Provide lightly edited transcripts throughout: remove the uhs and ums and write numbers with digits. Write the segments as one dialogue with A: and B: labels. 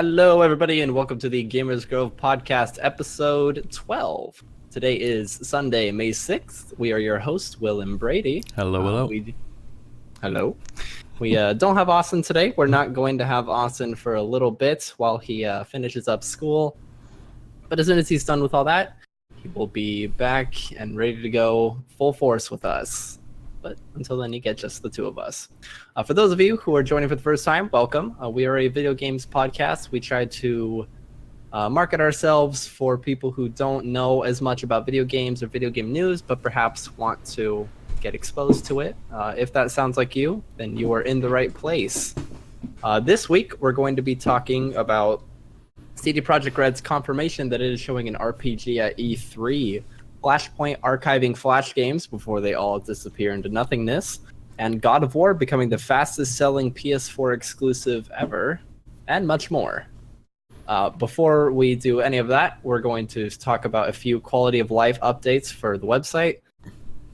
A: Hello, everybody, and welcome to the GamersGrove podcast, episode 12. Today is Sunday, May 6th. We are your hosts, Will and Brady.
B: Hello.
A: Hello. We don't have Austin today. We're not going to have Austin for a little bit while he finishes up school. But as soon as he's done with all that, he will be back and ready to go full force with us. But until then, you get just the two of us. For those of you who are joining for the first time, welcome. We are a video games podcast. We try to market ourselves for people who don't know as much about video games or video game news, but perhaps want to get exposed to it. If that sounds like you, then you are in the right place. This week, we're going to be talking about CD Projekt Red's confirmation that it is showing an RPG at E3. Flashpoint archiving Flash games before they all disappear into nothingness, and God of War becoming the fastest selling PS4 exclusive ever, and much more. Before we do any of that, we're going to talk about a few quality of life updates for the website.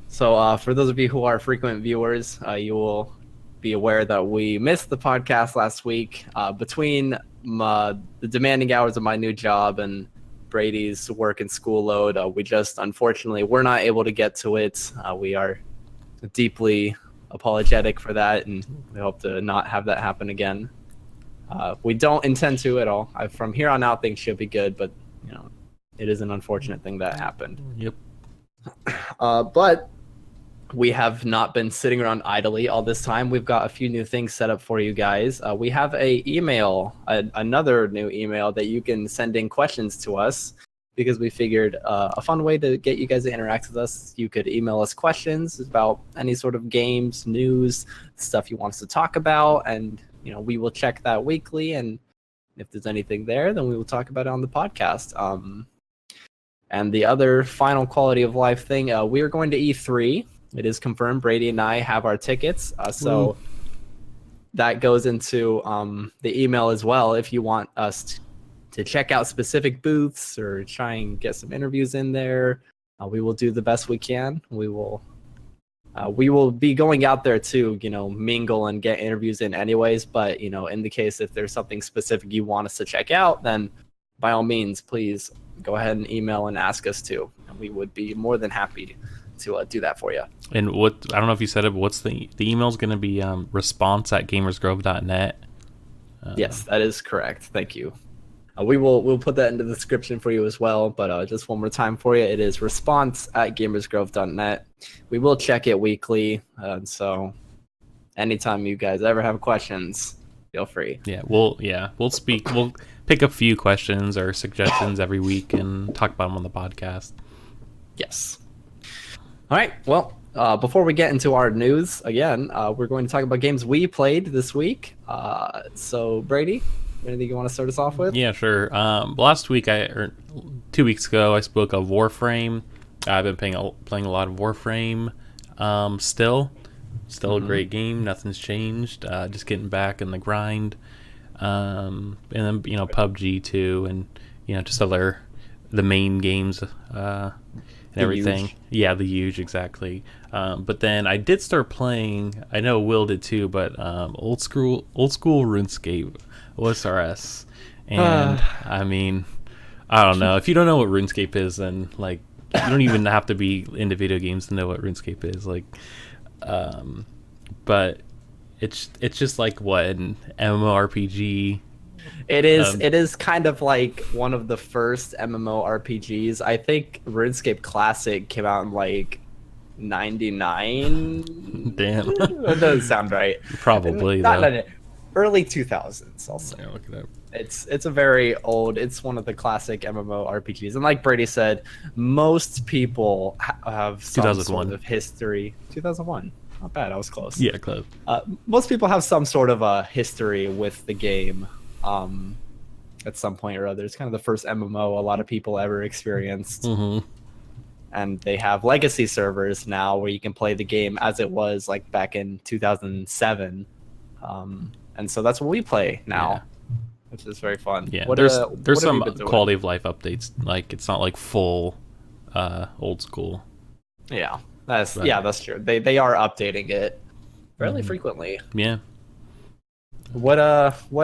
A: So for those of you who are frequent viewers, you will be aware that we missed the podcast last week. Between the demanding hours of my new job and Brady's work and school load, we just unfortunately were not able to get to it. We are deeply apologetic for that, and we hope to not have that happen again. We don't intend to at all. From here on out, things should be good, but you know, it is an unfortunate thing that happened.
B: Yep.
A: But we have not been sitting around idly all this time. We've got a few new things set up for you guys. We have another new email that you can send in questions to us, because we figured a fun way to get you guys to interact with us, you could email us questions about any sort of games, news, stuff you want us to talk about, and you know, we will check that weekly, and if there's anything there, then we will talk about it on the podcast. And the other final quality of life thing, we are going to E3. It is confirmed. Brady and I have our tickets, so that goes into the email as well. If you want us to check out specific booths or try and get some interviews in there, we will do the best we can. We will be going out there to, you know, mingle and get interviews in anyways. But you know, in the case if there's something specific you want us to check out, then by all means, please go ahead and email and ask us to, and we would be more than happy to do that for you.
B: And what, I don't know if you said it, but what's the email's going to be response@gamersgrove.net.
A: Yes, that is correct. Thank you. We'll put that in the description for you as well, but just one more time for you, it is response@gamersgrove.net. We will check it weekly, so anytime you guys ever have questions, feel free.
B: We'll pick a few questions or suggestions every week and talk about them on the podcast.
A: Yes. All right, well, before we get into our news, again, we're going to talk about games we played this week. So, Brady, anything you want to start us off with?
B: Yeah, sure. Last week, 2 weeks ago, I spoke of Warframe. I've been playing a lot of Warframe. Still a great game. Nothing's changed. Just getting back in the grind. And then, you know, PUBG too, and you know, just the main games. And everything. Yeah, the huge, exactly. But then I did start playing, I know Will did too, but old school RuneScape, OSRS. And I mean, I don't know. If you don't know what RuneScape is, then like you don't even have to be into video games to know what RuneScape is. Like, but it's just like what, an MMORPG.
A: It is kind of like one of the first MMORPGs. I think RuneScape Classic came out in like 99.
B: Damn.
A: That doesn't sound right.
B: Probably
A: early 2000s, I'll say.
B: Yeah, look it up.
A: It's a very old, it's one of the classic MMORPGs. And like Brady said, most people have some sort of history. 2001. Not bad, I was close.
B: Yeah, close.
A: Most people have some sort of a history with the game. At some point or other. It's kind of the first MMO a lot of people ever experienced.
B: Mm-hmm.
A: And they have legacy servers now where you can play the game as it was like back in 2007. And so that's what we play now, which is very fun.
B: Yeah, there's some quality of life updates. Like, it's not like full old school.
A: Yeah, that's true. They are updating it fairly frequently.
B: Yeah.
A: What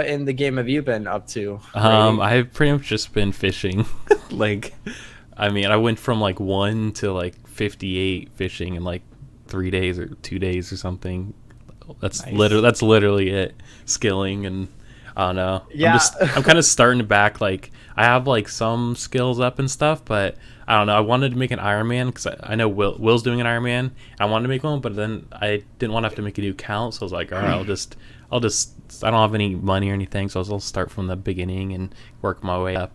A: in the game have you been up to, Brady?
B: I've pretty much just been fishing. Like, I mean, I went from like 1 to like 58 fishing in like 3 days or 2 days or something.
A: Nice.
B: That's literally it. Skilling, and I don't know.
A: Yeah.
B: I'm kind of starting back. Like, I have like some skills up and stuff, but I don't know. I wanted to make an Iron Man because I know Will's doing an Iron Man. I wanted to make one, but then I didn't want to have to make a new count, so I was like, all right, I'll just. I don't have any money or anything, so I'll start from the beginning and work my way up.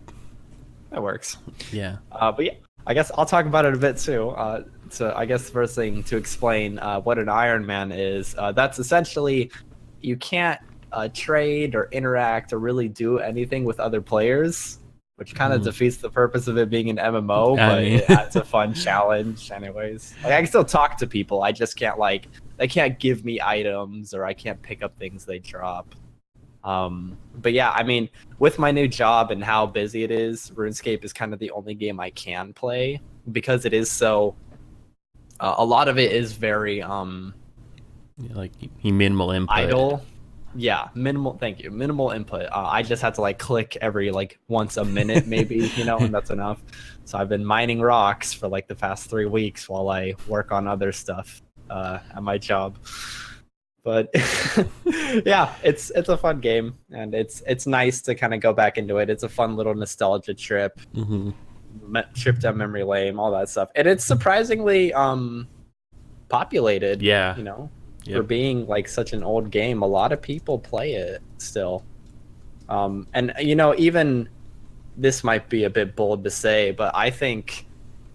A: That works.
B: Yeah.
A: But yeah, I guess I'll talk about it a bit too. So I guess the first thing to explain what an Iron Man is, that's essentially you can't trade or interact or really do anything with other players, which kind of defeats the purpose of it being an MMO, but it adds a fun challenge anyways. Like, I can still talk to people, I just can't they can't give me items or I can't pick up things they drop. But yeah, I mean, with my new job and how busy it is, RuneScape is kind of the only game I can play because it is so. A lot of it is very
B: Like minimal input.
A: idle. Yeah, minimal. Thank you. Minimal input. I just have to like click every like once a minute, maybe, and that's enough. So I've been mining rocks for like the past 3 weeks while I work on other stuff at my job. But yeah, it's a fun game, and it's nice to kind of go back into it. It's a fun little nostalgia trip, trip down memory lane, all that stuff, and it's surprisingly populated.
B: Yeah.
A: For being like such an old game, a lot of people play it still. And even this might be a bit bold to say, but I think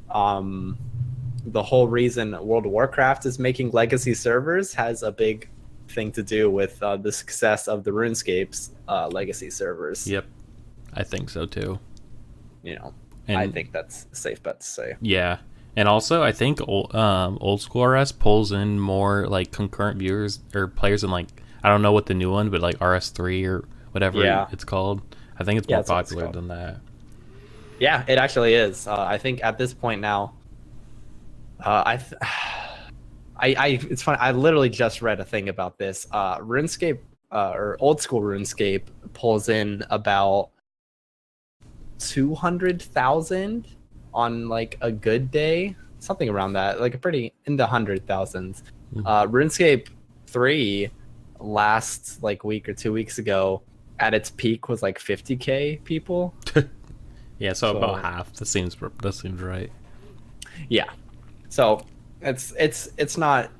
A: the whole reason World of Warcraft is making legacy servers has a big thing to do with the success of the RuneScape's legacy servers.
B: Yep, I think so too.
A: And I think that's a safe bet to say.
B: Yeah, and also I think old school RS pulls in more like concurrent viewers or players than like, I don't know what the new one, but like RS3 or whatever it's called. I think it's more popular than that.
A: Yeah, it actually is. I think at this point now, it's funny. I literally just read a thing about this. RuneScape or old school RuneScape pulls in about 200,000 on like a good day, something around that, like a pretty in the 100,000s. RuneScape 3 last like week or 2 weeks ago at its peak was like 50K people.
B: Yeah, so about half. That seems right.
A: Yeah, so it's not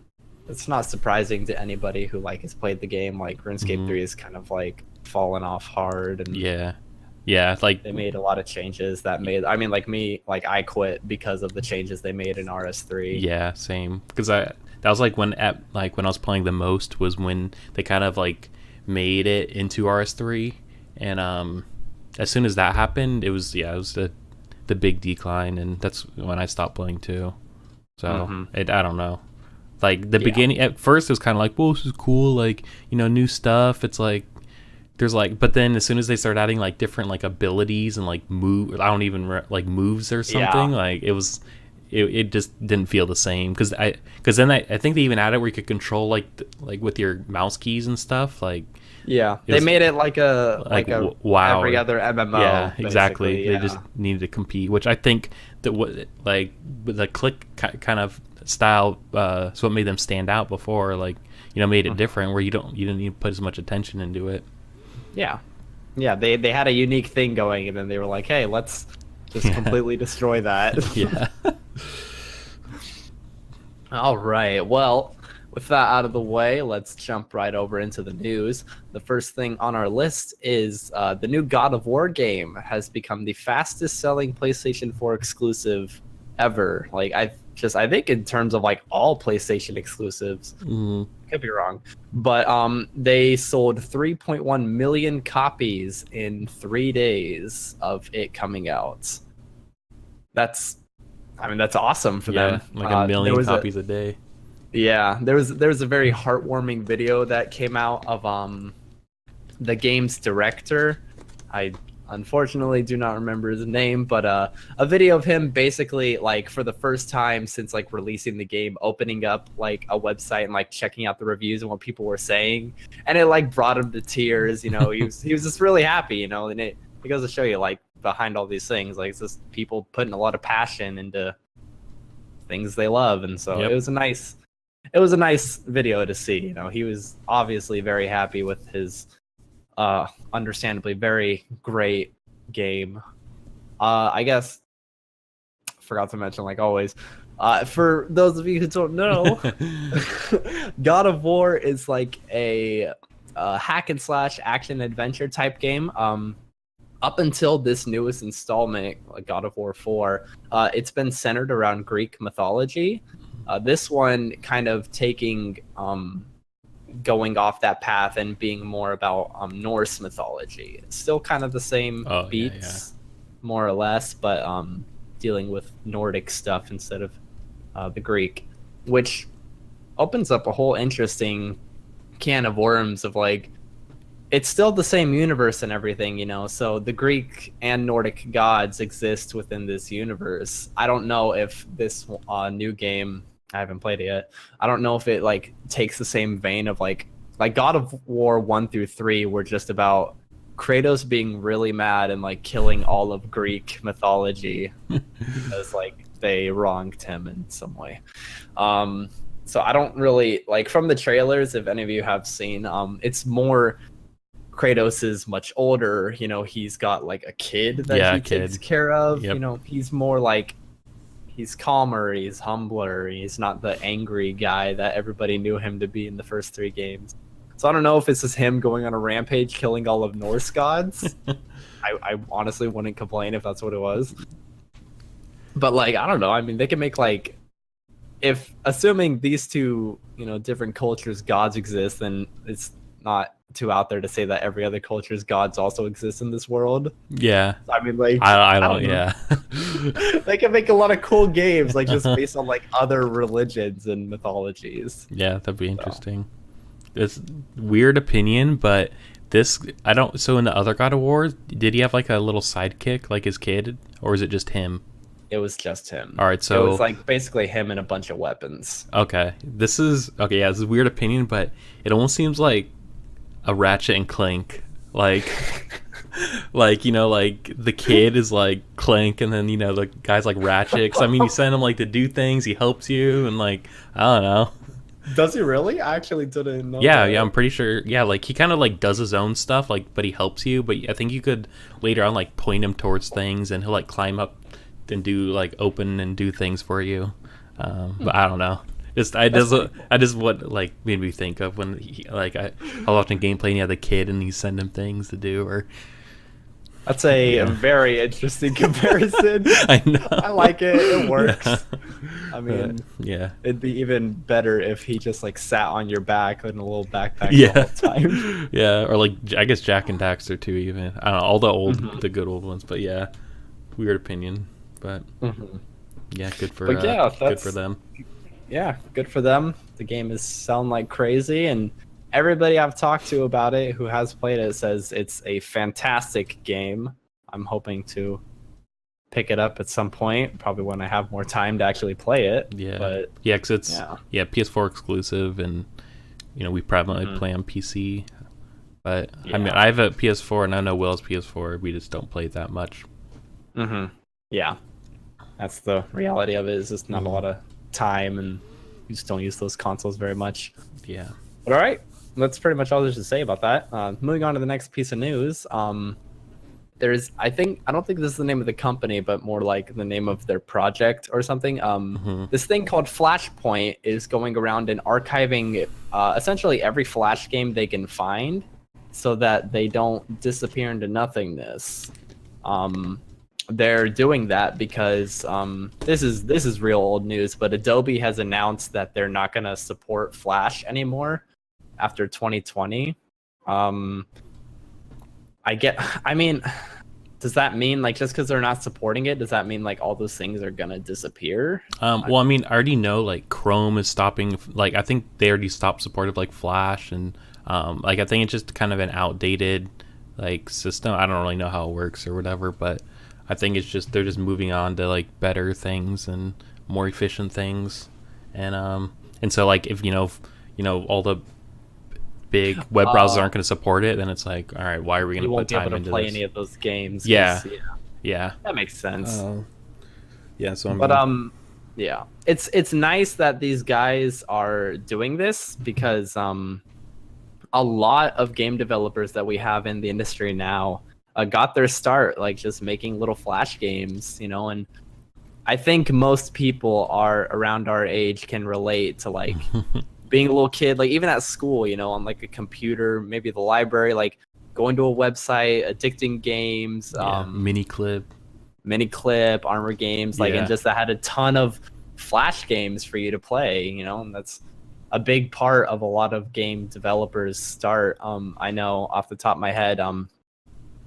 A: surprising to anybody who like has played the game. Like RuneScape 3 is kind of like fallen off hard, and
B: yeah, like
A: they made a lot of changes that made. I mean, like me, like I quit because of the changes they made in RS3.
B: Yeah, same. Because that was like when I was playing the most was when they kind of like made it into RS3, and as soon as that happened, it was the big decline, and that's when I stopped playing too. So I don't know. Like the beginning, at first it was kind of like, well, this is cool, like new stuff. It's like there's like, but then as soon as they start adding like different like abilities and like like moves or something, like it just didn't feel the same because then I think they even added where you could control like with your mouse keys and stuff. Like
A: they made it like a
B: WoW,
A: every other MMO.
B: Yeah, exactly.
A: Yeah.
B: They just needed to compete, which I think that with the click kind of style is what made them stand out before. Like made it different where you didn't need to put as much attention into it.
A: Yeah, they had a unique thing going, and then they were like, hey, let's just completely destroy that.
B: Yeah.
A: All right, well, with that out of the way, let's jump right over into the news. The first thing on our list is the new God of War game has become the fastest selling PlayStation 4 exclusive ever. Like I think in terms of like all PlayStation exclusives, could be wrong, but they sold 3.1 million copies in 3 days of it coming out. That's awesome for them.
B: Like a million copies a day.
A: Yeah, there was a very heartwarming video that came out of the game's director. I unfortunately do not remember his name, but a video of him basically like for the first time since like releasing the game, opening up like a website and like checking out the reviews and what people were saying, and it like brought him to tears. You know, he was just really happy. You know, and it goes to show you like behind all these things, like it's just people putting a lot of passion into things they love, and so it was a nice video to see. You know, he was obviously very happy with his understandably very great game. I guess forgot to mention, like always, for those of you who don't know, God of War is like a hack and slash action adventure type game. Up until this newest installment, like God of War 4, it's been centered around Greek mythology. This one kind of taking going off that path and being more about Norse mythology. It's still kind of the same beats, more or less, but dealing with Nordic stuff instead of the Greek, which opens up a whole interesting can of worms of like, it's still the same universe and everything, you know, so the Greek and Nordic gods exist within this universe. I don't know if this new game, I haven't played it yet, I don't know if it like takes the same vein of like God of War 1 through 3 were just about Kratos being really mad and like killing all of Greek mythology because like they wronged him in some way. So I don't really like, from the trailers, if any of you have seen, it's more Kratos is much older, you know, he's got like a kid that he takes care of. You know, he's more like, he's calmer, he's humbler, he's not the angry guy that everybody knew him to be in the first 3 games. So I don't know if it's just him going on a rampage killing all of Norse gods. I honestly wouldn't complain if that's what it was. But like, I don't know, I mean, they can make like, if assuming these two, you know, different cultures gods exist, then it's not too out there to say that every other culture's gods also exist in this world.
B: Yeah.
A: I mean, like,
B: I don't yeah.
A: They can make a lot of cool games, like, just based on, like, other religions and mythologies.
B: Yeah, that'd be interesting. It's weird opinion, but this, so in the other God of War, did he have, like, a little sidekick, like his kid? Or is it just him?
A: It was just him.
B: All right, so...
A: It was, like, basically him and a bunch of weapons.
B: Okay. This is a weird opinion, but it almost seems like a Ratchet and Clank, like you know, like the kid is like Clank, and then, you know, the guy's like Ratchet. 'Cause, I mean, you send him like to do things, he helps you, and like, I don't know.
A: Does he really? I actually didn't know.
B: Yeah, I'm pretty sure. Yeah, like he kind of like does his own stuff, like, but he helps you. But I think you could later on like point him towards things, and he'll like climb up and do like open and do things for you. But I don't know. I just what like made me think of when he, like I watching gameplay and he had the kid and he send him things to do, or
A: that's a very interesting comparison.
B: I know.
A: I like it. It works. Yeah. I mean,
B: yeah,
A: it'd be even better if he just like sat on your back in a little backpack the whole time.
B: Yeah, or like I guess Jack and Daxter too. Even I don't know, all the old, the good old ones. But yeah, weird opinion, but yeah, good for good for them.
A: Yeah, good for them. The game is selling like crazy, and everybody I've talked to about it who has played it says it's a fantastic game. I'm hoping to pick it up at some point, probably when I have more time to actually play it.
B: Yeah,
A: but
B: yeah, because it's PS4 exclusive, and you know we probably play on PC. But I mean, I have a PS4, and I know Will's PS4. We just don't play it that much.
A: Yeah, that's the reality of it. Is just not a lot of time, and you just don't use those consoles very much.
B: Yeah.
A: But all right, that's pretty much all there's to say about that. Moving on to the next piece of news. There's, I don't think this is the name of the company, but more like the name of their project or something. This thing called Flashpoint is going around and archiving essentially every Flash game they can find, so that they don't disappear into nothingness. They're doing that because this is real old news, but Adobe has announced that they're not going to support Flash anymore after 2020. I mean, does that mean like just because they're not supporting it, does that mean like all those things are going to disappear?
B: Well, I mean, I already know like Chrome is stopping. Like I think they already stopped support of like Flash, and like I think it's just kind of an outdated like system. I don't really know how it works or whatever, but I think it's just they're just moving on to like better things and more efficient things, and so like if all the big web browsers aren't going to support it, then it's like, all right, why are we going to put time into this? You won't be able to play
A: any of those games.
B: Yeah,
A: that makes sense.
B: Yeah, so
A: yeah, it's nice that these guys are doing this because a lot of game developers that we have in the industry now got their start like just making little Flash games, and I think most people are around our age can relate to like being a little kid, like even at school, on like a computer, maybe the library, like going to a website, addicting games,
B: mini clip,
A: Armor games, like, and just that had a ton of Flash games for you to play, and that's a big part of a lot of game developers start. I know off the top of my head,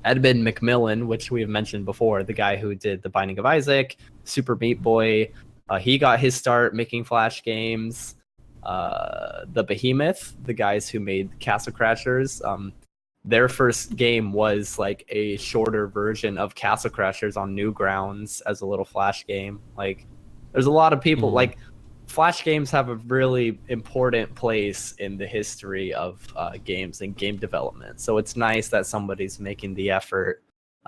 A: Edmund McMillan, which we've mentioned before, the guy who did The Binding of Isaac, Super Meat Boy, he got his start making Flash games. The Behemoth, the guys who made Castle Crashers, their first game was like a shorter version of Castle Crashers on Newgrounds as a little Flash game. Like, there's a lot of people like Flash games have a really important place in the history of games and game development. So it's nice that somebody's making the effort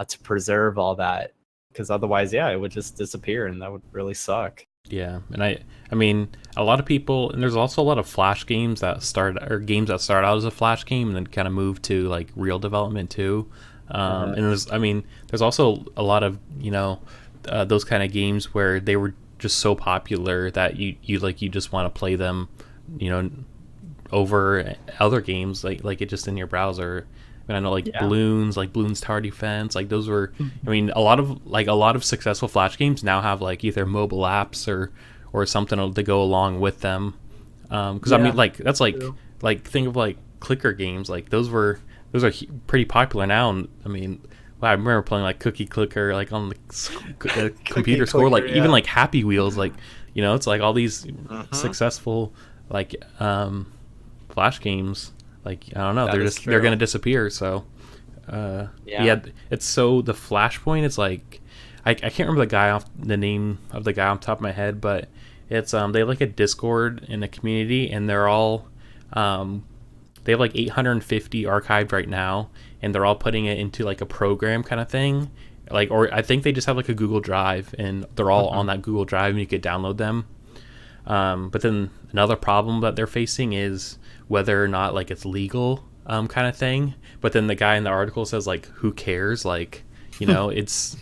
A: to preserve all that, because otherwise, it would just disappear, and that would really suck.
B: Yeah, and I mean, a lot of people, and there's also a lot of Flash games that start out as a Flash game and then kind of move to like real development too. And there's also a lot of those kind of games where they were just so popular that you just want to play them, over other games like it just in your browser. And I know Bloons Tower Defense, like those were, I mean, a lot of successful Flash games now have like either mobile apps or something to go along with them. Because I mean, like that's like think of like clicker games, like those are pretty popular now. And I mean, I remember playing like Cookie Clicker like on the computer score, like even like Happy Wheels, like it's like all these successful like Flash games. Like, I don't know, they're gonna disappear. So it's so the Flashpoint, it's like I can't remember the name of the guy on top of my head, but it's they have like a Discord in a community, and they're all they have like 850 archived right now, and they're all putting it into like a program kind of thing, like, or I think they just have like a Google Drive, and they're all on that Google Drive, and you could download them. But then another problem that they're facing is whether or not like it's legal, kind of thing. But then the guy in the article says like, who cares? Like, it's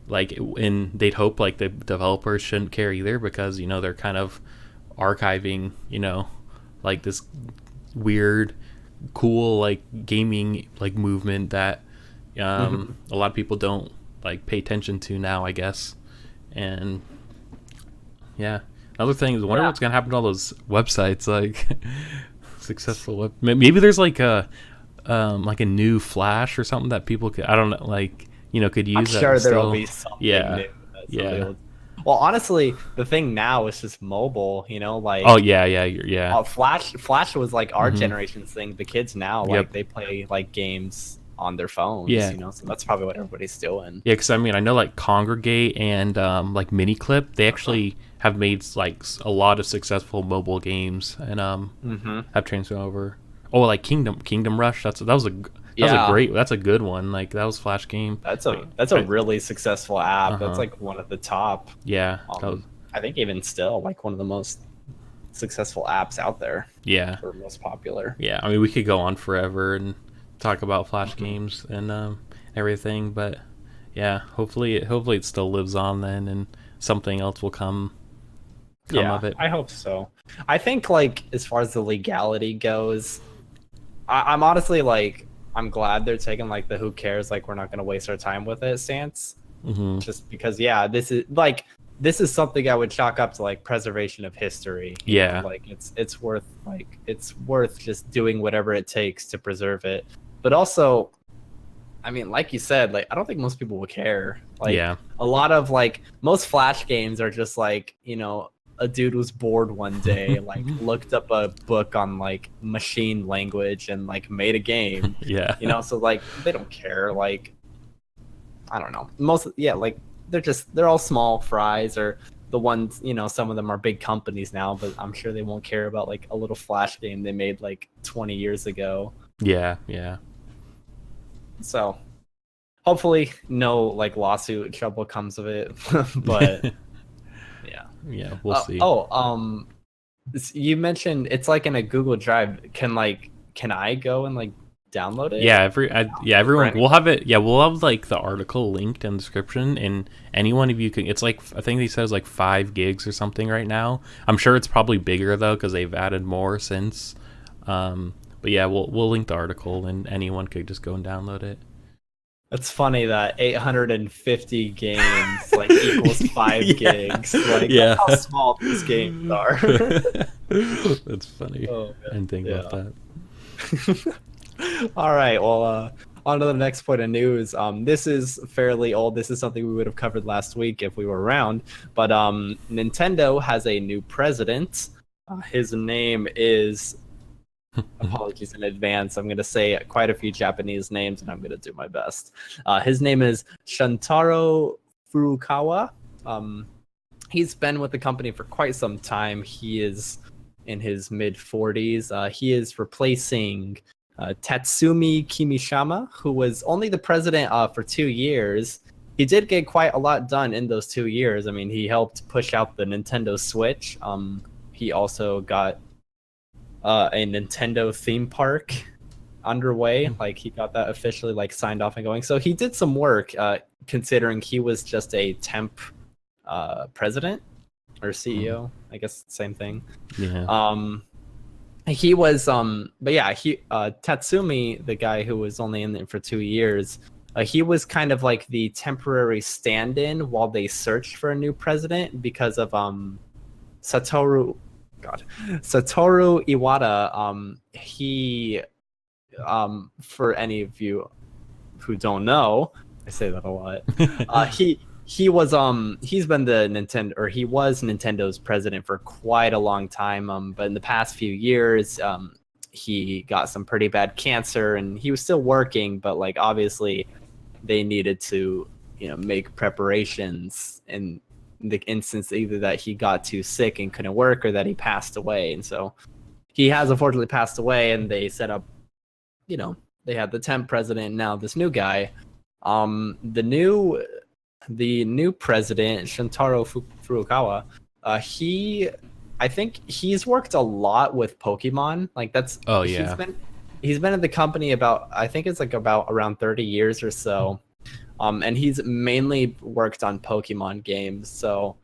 B: like, and they'd hope like the developers shouldn't care either, because they're kind of archiving like this weird, cool like gaming like movement that a lot of people don't like pay attention to now, I guess. And another thing is, I wonder what's gonna happen to all those websites, like successful maybe there's like a new Flash or something that people could, I don't know, like could use. I'm
A: sure there'll be something new. Well, honestly, the thing now is just mobile, like Flash was like our generation's thing. The kids now, like they play like games on their phones, so that's probably what everybody's doing.
B: Because I mean, I know like Congregate and like Miniclip, they actually have made like a lot of successful mobile games, and have transferred over. Oh, like Kingdom Rush, that's a good one. Like that was Flash game.
A: That's a really successful app. That's like one of the top.
B: Yeah,
A: I think even still like one of the most successful apps out there.
B: Yeah,
A: or most popular.
B: Yeah, I mean, we could go on forever and talk about Flash games and everything, but hopefully it still lives on then, and something else will come of it.
A: I hope so. I think like as far as the legality goes, I'm honestly like, I'm glad they're taking like the who cares, like we're not going to waste our time with it stance. Just because this is something I would chalk up to like preservation of history. Like it's worth just doing whatever it takes to preserve it. But also, I mean, like you said, like I don't think most people will care. Like a lot of like most Flash games are just like, a dude was bored one day, like looked up a book on like machine language and like made a game.
B: Yeah.
A: So like they don't care. Like I don't know. Like they're all small fries, or the ones, some of them are big companies now, but I'm sure they won't care about like a little Flash game they made like 20 years ago.
B: Yeah.
A: So hopefully no like lawsuit trouble comes of it. But
B: yeah, we'll see.
A: You mentioned it's like in a Google Drive. Can I go and like download it?
B: Everyone we'll have it. Yeah, we'll have like the article linked in the description, and any one of you can. It's like, I think he says like 5 gigs or something right now. I'm sure it's probably bigger though, because they've added more since. But yeah, we'll link the article, and anyone could just go and download it.
A: It's funny that 850 games like equals 5 gigs. Like, that's how small these games are.
B: That's funny. I didn't think about that.
A: All right, well, on to the next point of news. This is fairly old. This is something we would have covered last week if we were around. But Nintendo has a new president. His name is... apologies in advance. I'm going to say quite a few Japanese names, and I'm going to do my best. His name is Shuntaro Furukawa. He's been with the company for quite some time. He is in his mid-40s. He is replacing Tatsumi Kimishima, who was only the president for 2 years. He did get quite a lot done in those 2 years. I mean, he helped push out the Nintendo Switch. He also got a Nintendo theme park underway. Like, he got that officially like signed off and going. So he did some work, considering he was just a temp president or CEO. I guess same thing.
B: Yeah.
A: He was but yeah, Tatsumi, the guy who was only in there for 2 years, he was kind of like the temporary stand-in while they searched for a new president because of Satoru Iwata. He for any of you who don't know, I say that a lot. He was he's been he was Nintendo's president for quite a long time. But in the past few years, he got some pretty bad cancer, and he was still working, but like obviously they needed to make preparations in the instance either that he got too sick and couldn't work, or that he passed away. And so he has unfortunately passed away, and they set up, they had the temp president, now this new guy. The new president, Shuntaro Furukawa, I think he's worked a lot with Pokemon. Like that's he's been at the company about around 30 years or so. And he's mainly worked on Pokemon games, so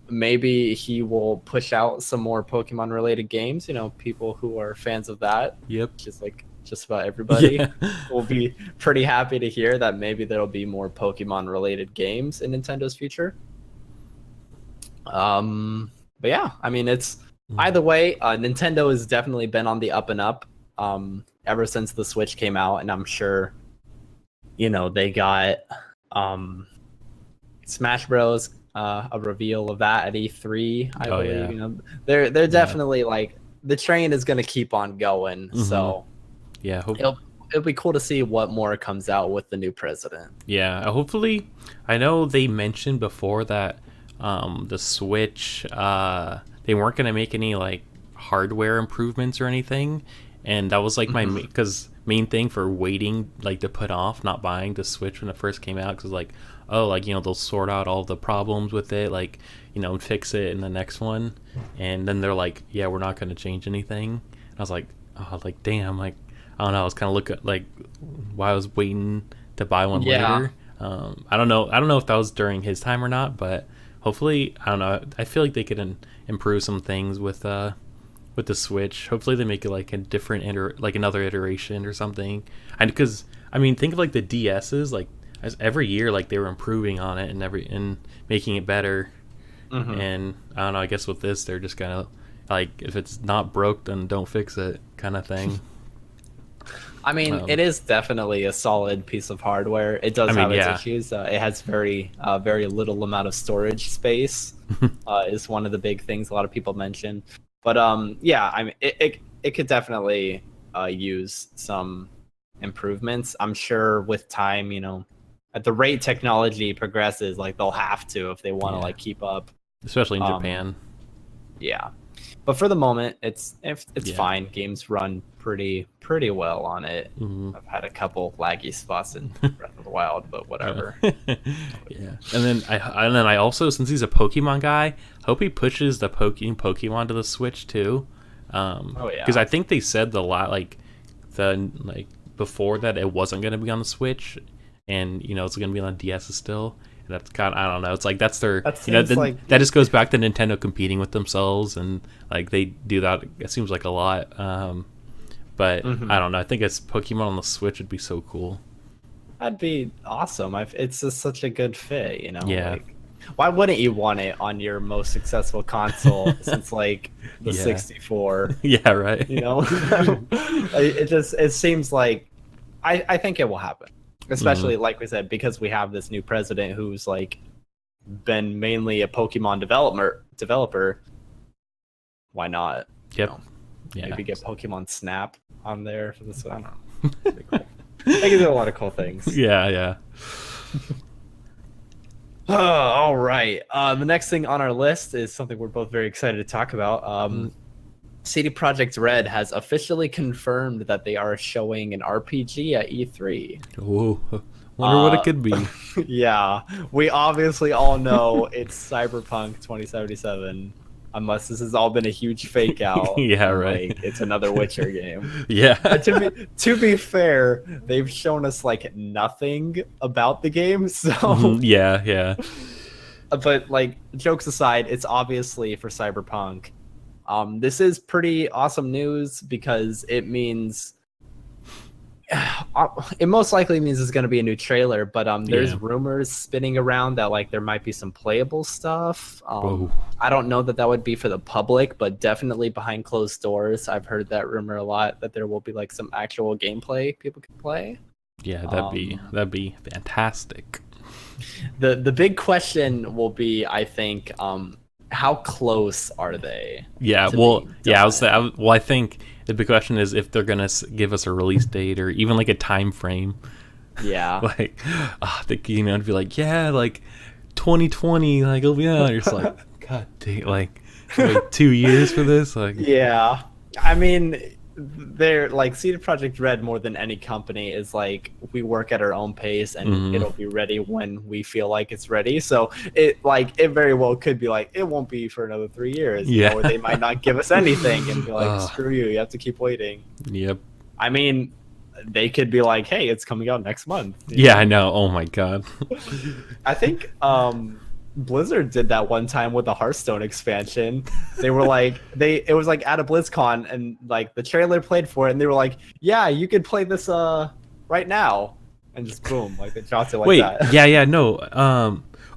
A: maybe he will push out some more Pokemon related games. People who are fans of that, just about everybody, will be pretty happy to hear that maybe there'll be more Pokemon related games in Nintendo's future. But yeah, I mean, it's either way, Nintendo has definitely been on the up and up ever since the Switch came out, and I'm sure they got Smash Bros, a reveal of that at E3, I believe.
B: Yeah.
A: They're definitely like, the train is going to keep on going. So
B: yeah,
A: it'll be cool to see what more comes out with the new president.
B: Yeah, hopefully. I know they mentioned before that the Switch, they weren't going to make any like hardware improvements or anything, and that was like my main thing for waiting, like to put off not buying the Switch when it first came out, because like, they'll sort out all the problems with it, like fix it in the next one, and then they're like, yeah, we're not going to change anything. And I was like, damn, like I don't know, I was kind of looking like why I was waiting to buy one later. I don't know if that was during his time or not, but hopefully, I don't know, I feel like they could improve some things with the Switch. Hopefully they make it like a different another iteration or something. And because I mean, think of like the DS's, like as every year, like they were improving on it and making it better. And I don't know, I guess with this they're just kind of like, if it's not broke, then don't fix it kind of thing.
A: I mean, it is definitely a solid piece of hardware. It does have its issues. It has very little amount of storage space. Is one of the big things a lot of people mention. But yeah, I mean, it could definitely use some improvements. I'm sure with time, you know, at the rate technology progresses, like they'll have to if they want to like keep up.
B: Especially in Japan.
A: Yeah. But for the moment, it's fine. Games run pretty well on it. I've had a couple laggy spots in Breath of the Wild, but whatever.
B: Yeah. And then I also, since he's a Pokemon guy, hope he pushes the Pokemon to the Switch too. Because I think they said before that it wasn't going to be on the Switch, and you know it's going to be on DS still. That's kind of, I don't know. It's like that's their, that just goes back to Nintendo competing with themselves, and like they do that. It seems like a lot, but I don't know. I think it's Pokemon on the Switch would be so cool.
A: That'd be awesome. It's just such a good fit, you know.
B: Yeah.
A: Like, why wouldn't you want it on your most successful console since like the 64?
B: Yeah, right.
A: You know, it seems like I think it will happen. Especially, like we said, because we have this new president who's like been mainly a Pokemon developer. Why not?
B: Yep.
A: You know, maybe get Pokemon Snap on there for this. I don't know. Pretty cool. They can do a lot of cool things.
B: Yeah.
A: All right. The next thing on our list is something we're both very excited to talk about. CD Projekt Red has officially confirmed that they are showing an RPG at E3.
B: Oh, wonder what it could be.
A: Yeah, we obviously all know it's Cyberpunk 2077, unless this has all been a huge fake out.
B: Yeah, right.
A: Like, it's another Witcher game.
B: Yeah.
A: To be fair, they've shown us like nothing about the game, so
B: yeah.
A: But like, jokes aside, it's obviously for Cyberpunk. This is pretty awesome news because it means it most likely means it's going to be a new trailer, but there's rumors spinning around that like there might be some playable stuff. I don't know that would be for the public, but definitely behind closed doors. I've heard that rumor a lot, that there will be like some actual gameplay people can play.
B: Yeah, that'd be fantastic.
A: The big question will be, I think, how close are they?
B: Yeah, I think the big question is if they're gonna give us a release date or even like a time frame.
A: Yeah,
B: like, it'd be like, like 2020, like it'll be out. You're just like, God dang, like wait 2 years for this? Like,
A: yeah, I mean, they're like CD Projekt Red more than any company is like, we work at our own pace and it'll be ready when we feel like it's ready. So it very well could be like it won't be for another 3 years.
B: Yeah,
A: or they might not give us anything and be like, screw you have to keep waiting.
B: Yep.
A: I mean, they could be like, hey, it's coming out next month.
B: Yeah, I know. Oh my god.
A: I think Blizzard did that one time with the Hearthstone expansion. They were like, it was like at a BlizzCon, and like the trailer played for it, and they were like, yeah, you could play this right now, and just boom, like they dropped it like that.
B: Yeah, no.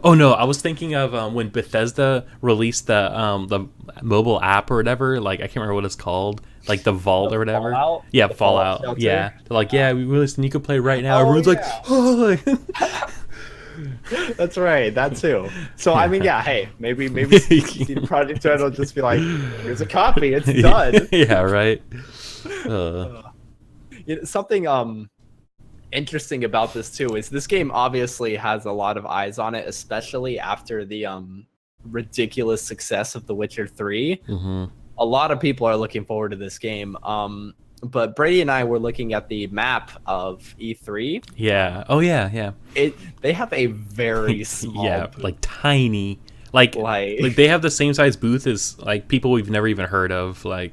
B: Oh no, I was thinking of when Bethesda released the mobile app or whatever. Like I can't remember what it's called, like the Vault or whatever.
A: Fallout?
B: Yeah, Fallout. Yeah, they're like, yeah, we released, and you can play right now. Everyone's like, oh.
A: That's right, that too. So I mean, yeah, hey, maybe CD Projekt Red will just be like, here's a copy, it's done.
B: Yeah, right.
A: Something interesting about this too is this game obviously has a lot of eyes on it, especially after the ridiculous success of The Witcher 3. A lot of people are looking forward to this game. But Brady and I were looking at the map of E3.
B: Yeah. Oh yeah.
A: They have a very small booth.
B: Like tiny. Like they have the same size booth as like people we've never even heard of. Like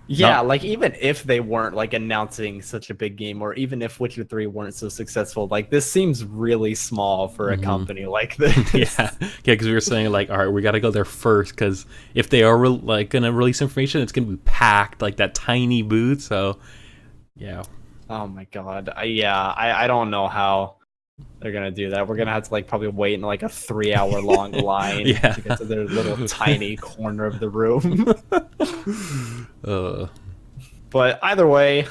A: Yeah, like even if they weren't like announcing such a big game, or even if Witcher 3 weren't so successful, like this seems really small for a company like this.
B: Yeah, because we were saying like, all right, we got to go there first, because if they are like gonna release information, it's gonna be packed, like that tiny booth. So, yeah.
A: Oh my god, I don't know how they're gonna do that. We're gonna have to like probably wait in like a 3-hour long line to get to their little tiny corner of the room. But either way,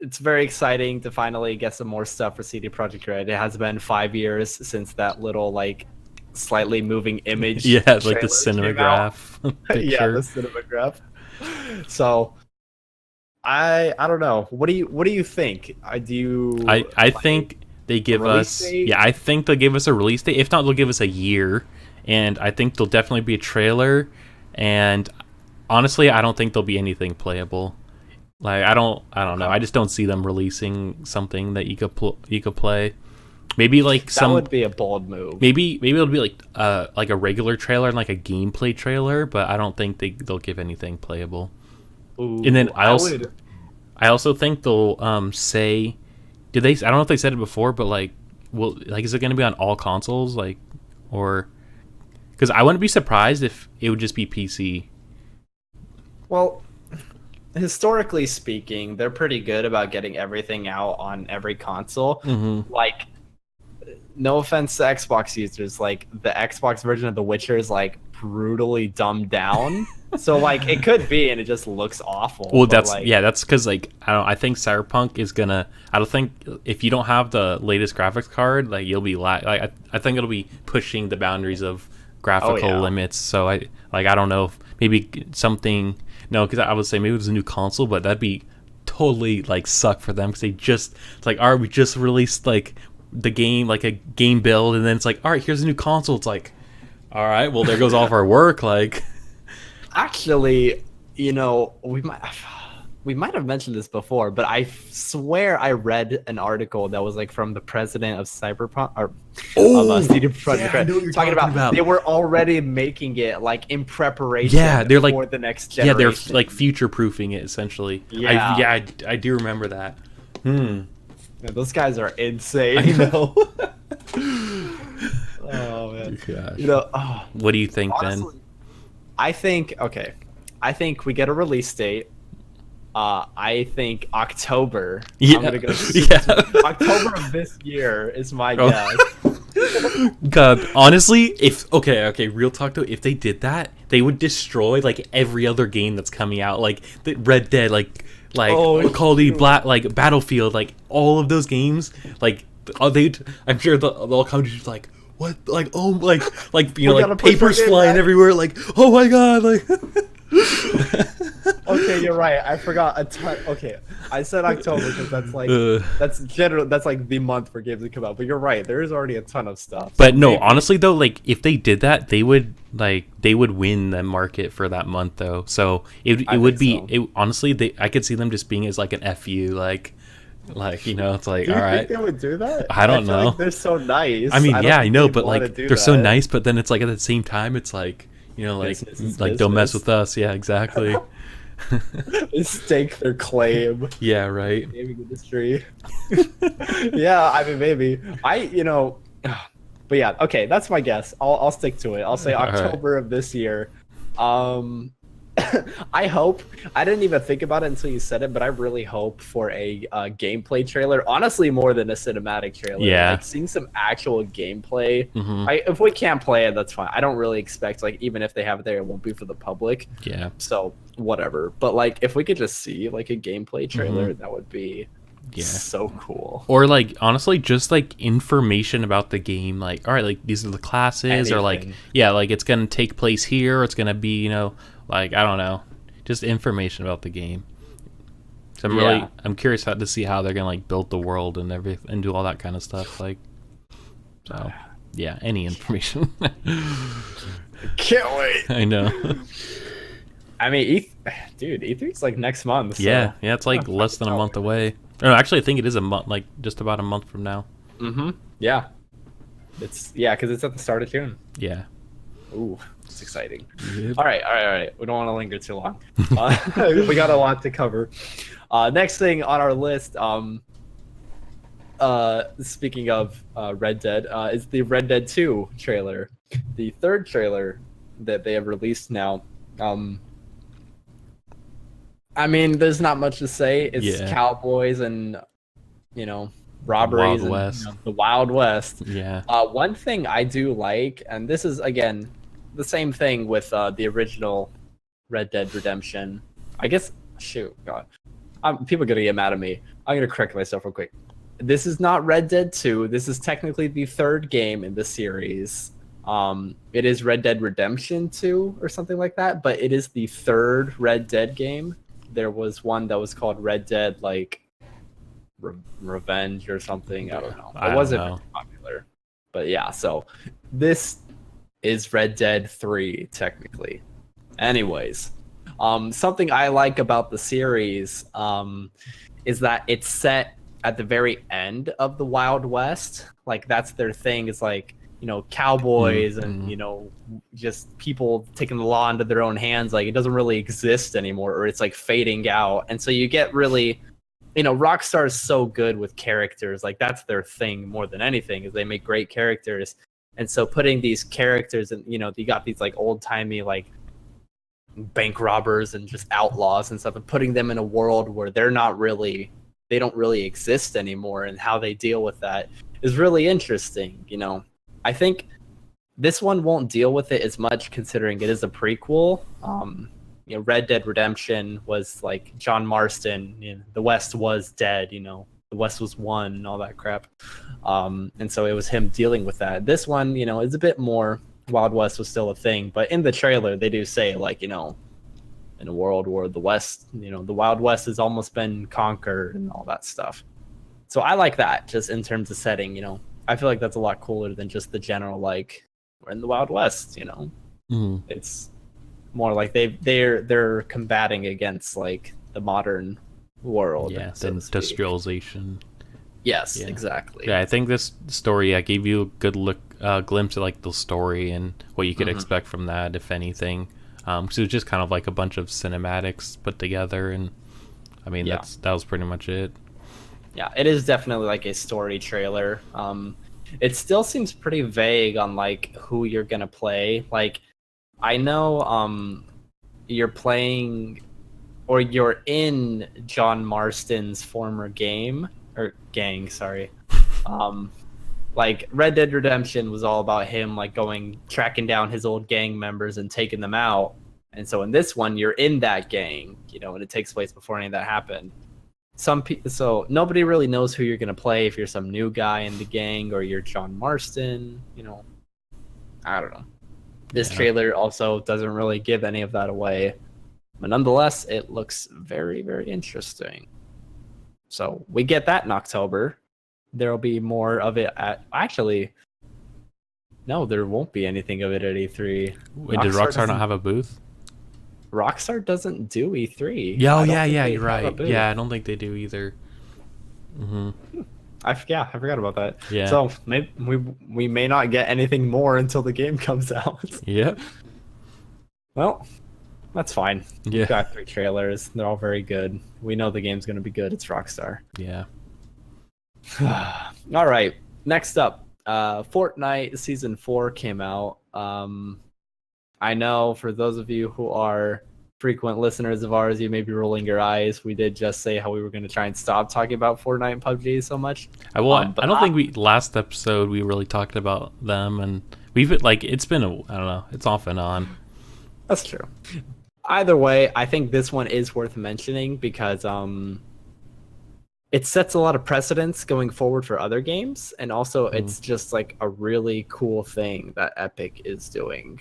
A: it's very exciting to finally get some more stuff for CD Projekt Red. It has been 5 years since that little like slightly moving image.
B: Yeah, like the
A: trailer
B: cinematograph picture.
A: Yeah, the cinematograph. So I don't know. What do you think?
B: I think they give us
A: date?
B: I think they'll give us a release date. If not, they'll give us a year, and I think there'll definitely be a trailer. And honestly, I don't think there'll be anything playable. Like I don't know. I just don't see them releasing something that you could play. Maybe like
A: that would be a bold move.
B: Maybe it'll be like a regular trailer and like a gameplay trailer, but I don't think they'll give anything playable.
A: Ooh,
B: And then I also think they'll say, I don't know if they said it before, but like, is it going to be on all consoles, like, or because I wouldn't be surprised if it would just be PC.
A: Well, historically speaking, they're pretty good about getting everything out on every console.
B: Mm-hmm.
A: Like, no offense to Xbox users, like the Xbox version of The Witcher is like brutally dumbed down. So like it could be, and it just looks awful.
B: Well, that's
A: like,
B: that's because like I think Cyberpunk is gonna. I don't think if you don't have the latest graphics card, like you'll be I think it'll be pushing the boundaries of graphical limits. So I don't know if maybe something. No, because I would say maybe it was a new console, but that'd be totally like suck for them because they just it's like, all right, we just released like the game, like a game build, and then it's like, all right, here's a new console. It's like, all right, well there goes all of our work. Like,
A: actually, we might have mentioned this before, but I swear I read an article that was like from the president of Cyberpunk or of CD Projekt Red, talking about they were already making it like in preparation.
B: Yeah, they're like
A: for the next generation.
B: Yeah, they're like future proofing it essentially.
A: Yeah,
B: I do remember that.
A: Yeah, those guys are insane.
B: I know.
A: Oh man.
B: Gosh. What do you think,
A: honestly,
B: then?
A: I think we get a release date. I think October.
B: Yeah.
A: I'm gonna go October of this year is my guess.
B: God, honestly, if real talk though, if they did that, they would destroy like every other game that's coming out, like the Red Dead, like Call of Duty, like Battlefield, like all of those games, like I'm sure they'll come to like, what, like, oh, like you know, like papers flying everywhere, like, oh my god, like.
A: Okay, you're right. I forgot a ton. Okay, I said October because that's like that's like the month for games to come out. But you're right. There is already a ton of stuff.
B: But no, honestly though, like if they did that, they would win the market for that month though. So it would be honestly, I could see them just being as like an FU, like it's like, all right.
A: Think they would do that?
B: I don't know.
A: Like they're so nice.
B: I mean, I know, but like they're so nice, but then it's like at the same time, it's like, like don't mess with us. Yeah, exactly.
A: They stake their claim.
B: Yeah, right.
A: Gaming industry. Yeah, I mean maybe. But yeah, okay, that's my guess. I'll stick to it. I'll say October of this year. I hope. I didn't even think about it until you said it, but I really hope for a gameplay trailer. Honestly, more than a cinematic trailer.
B: Yeah.
A: Like seeing some actual gameplay.
B: Mm-hmm.
A: If we can't play it, that's fine. I don't really expect, like, even if they have it there, it won't be for the public.
B: Yeah.
A: So whatever. But like, if we could just see like a gameplay trailer, that would be so cool.
B: Or like, honestly, just like information about the game. Like, all right, like these are the classes, or like, like it's gonna take place here. Or it's gonna be, like, I don't know, just information about the game. So I'm curious to see how they're gonna like build the world and everything and do all that kind of stuff. Like, so yeah, any information.
A: Can't wait.
B: I know.
A: I mean, E3's like next month. So.
B: Yeah, it's like less than a month away. No, actually, I think it is a month, like just about a month from now.
A: Mm-hmm. Yeah. Because it's at the start of June.
B: Yeah.
A: Ooh, it's exciting.
B: Yep.
A: All right. We don't want to linger too long. We got a lot to cover. Next thing on our list, speaking of Red Dead, is the Red Dead 2 trailer. The third trailer that they have released now. I mean, there's not much to say. It's cowboys and, robberies and the Wild West.
B: Yeah.
A: One thing I do like, and this is, again, the same thing with the original Red Dead Redemption. I guess, shoot, God, people are gonna get mad at me. I'm gonna correct myself real quick. This is not Red Dead 2. This is technically the third game in the series. It is Red Dead Redemption 2 or something like that, but it is the third Red Dead game. There was one that was called Red Dead like Revenge or something. I don't know. It wasn't very popular, but yeah. So this is Red Dead 3 technically. Anyways, something I like about the series is that it's set at the very end of the Wild West. Like that's their thing. It's like, you know, cowboys and, you know, just people taking the law into their own hands. Like it doesn't really exist anymore, or it's like fading out. And so you get really, you know, Rockstar is so good with characters. Like that's their thing more than anything, is they make great characters. And so putting these characters and, you know, you got these like old timey like bank robbers and just outlaws and stuff, and putting them in a world where they don't really exist anymore, and how they deal with that is really interesting. You know, I think this one won't deal with it as much considering it is a prequel. You know, Red Dead Redemption was like John Marston, you know, the West was dead, you know, the West was won and all that crap. And so it was him dealing with that. This one, you know, is a bit more Wild West was still a thing, but in the trailer they do say like, you know, in a world where the West, you know, the Wild West has almost been conquered and all that stuff. So I like that just in terms of setting, you know. I feel like that's a lot cooler than just the general like we're in the Wild West, you know. It's more like they're combating against like the modern world.
B: Yeah, the industrialization.
A: Yes, exactly.
B: Yeah, I think this story gave you a good glimpse of like the story and what you could expect from that, if anything. Because it was just kind of like a bunch of cinematics put together, and I mean that was pretty much it.
A: Yeah, it is definitely like a story trailer. It still seems pretty vague on like who you're gonna play. Like, I know you're playing, or you're in John Marston's former game or gang. Sorry. Like Red Dead Redemption was all about him like tracking down his old gang members and taking them out. And so in this one, you're in that gang, you know, and it takes place before any of that happened. So nobody really knows who you're gonna play, if you're some new guy in the gang or you're John Marston, you know. I don't know. This trailer also doesn't really give any of that away, but nonetheless, it looks very, very interesting. So we get that in October. There'll be more of it no, there won't be anything of it at E3.
B: Wait, did Rockstar not have a booth?
A: Rockstar doesn't do E3.
B: Yeah, you're right. Yeah, I don't think they do either.
A: I forgot about that.
B: Yeah.
A: So maybe we may not get anything more until the game comes out.
B: Yep.
A: Well, that's fine.
B: Yeah.
A: We've got 3 trailers. They're all very good. We know the game's going to be good. It's Rockstar.
B: Yeah.
A: All right. Next up, Fortnite Season 4 came out. I know for those of you who are frequent listeners of ours, you may be rolling your eyes. We did just say how we were going to try and stop talking about Fortnite and PUBG so much.
B: I don't think last episode we really talked about them, and we've like it's been I don't know, it's off and on.
A: That's true. Either way, I think this one is worth mentioning because it sets a lot of precedents going forward for other games, and also it's just like a really cool thing that Epic is doing.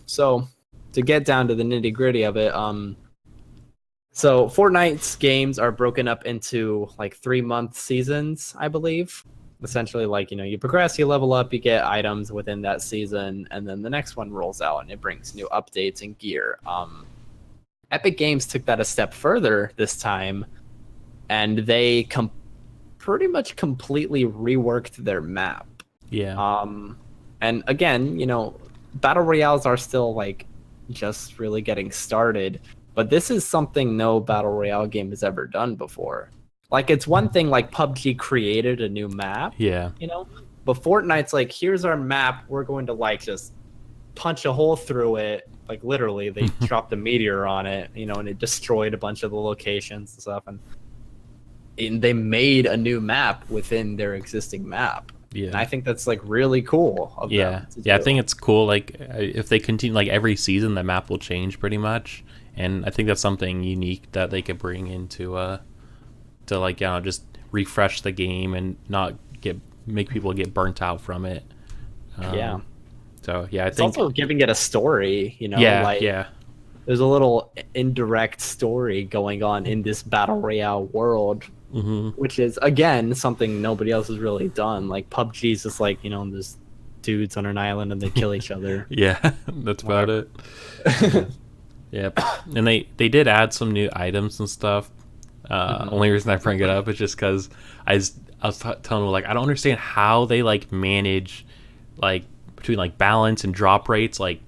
A: So to get down to the nitty gritty of it, so Fortnite's games are broken up into like 3-month seasons, I believe. Essentially, like, you know, you progress, you level up, you get items within that season, and then the next one rolls out and it brings new updates and gear. Epic Games took that a step further this time, and they pretty much completely reworked their map.
B: Yeah.
A: And again, you know, battle royales are still like just really getting started, but this is something no battle royale game has ever done before. Like, it's one thing like PUBG created a new map,
B: yeah,
A: you know, but Fortnite's like, here's our map, we're going to like just punch a hole through it. Like literally, they dropped a meteor on it, you know, and it destroyed a bunch of the locations and stuff, and they made a new map within their existing map.
B: Yeah,
A: and I think that's like really cool of them to do.
B: I think it's cool. Like if they continue, like every season the map will change pretty much, and I think that's something unique that they could bring into to like just refresh the game and not make people get burnt out from it.
A: Yeah.
B: So yeah, I
A: It's
B: think
A: also giving it a story,
B: yeah.
A: There's a little indirect story going on in this battle royale world, which is again something nobody else has really done. Like PUBG's just like, there's dudes on an island and they kill each other.
B: Yeah, that's about it. Yeah, and they did add some new items and stuff. Only reason I bring it up is just because I was telling them, like, I don't understand how they like manage like between like balance and drop rates, like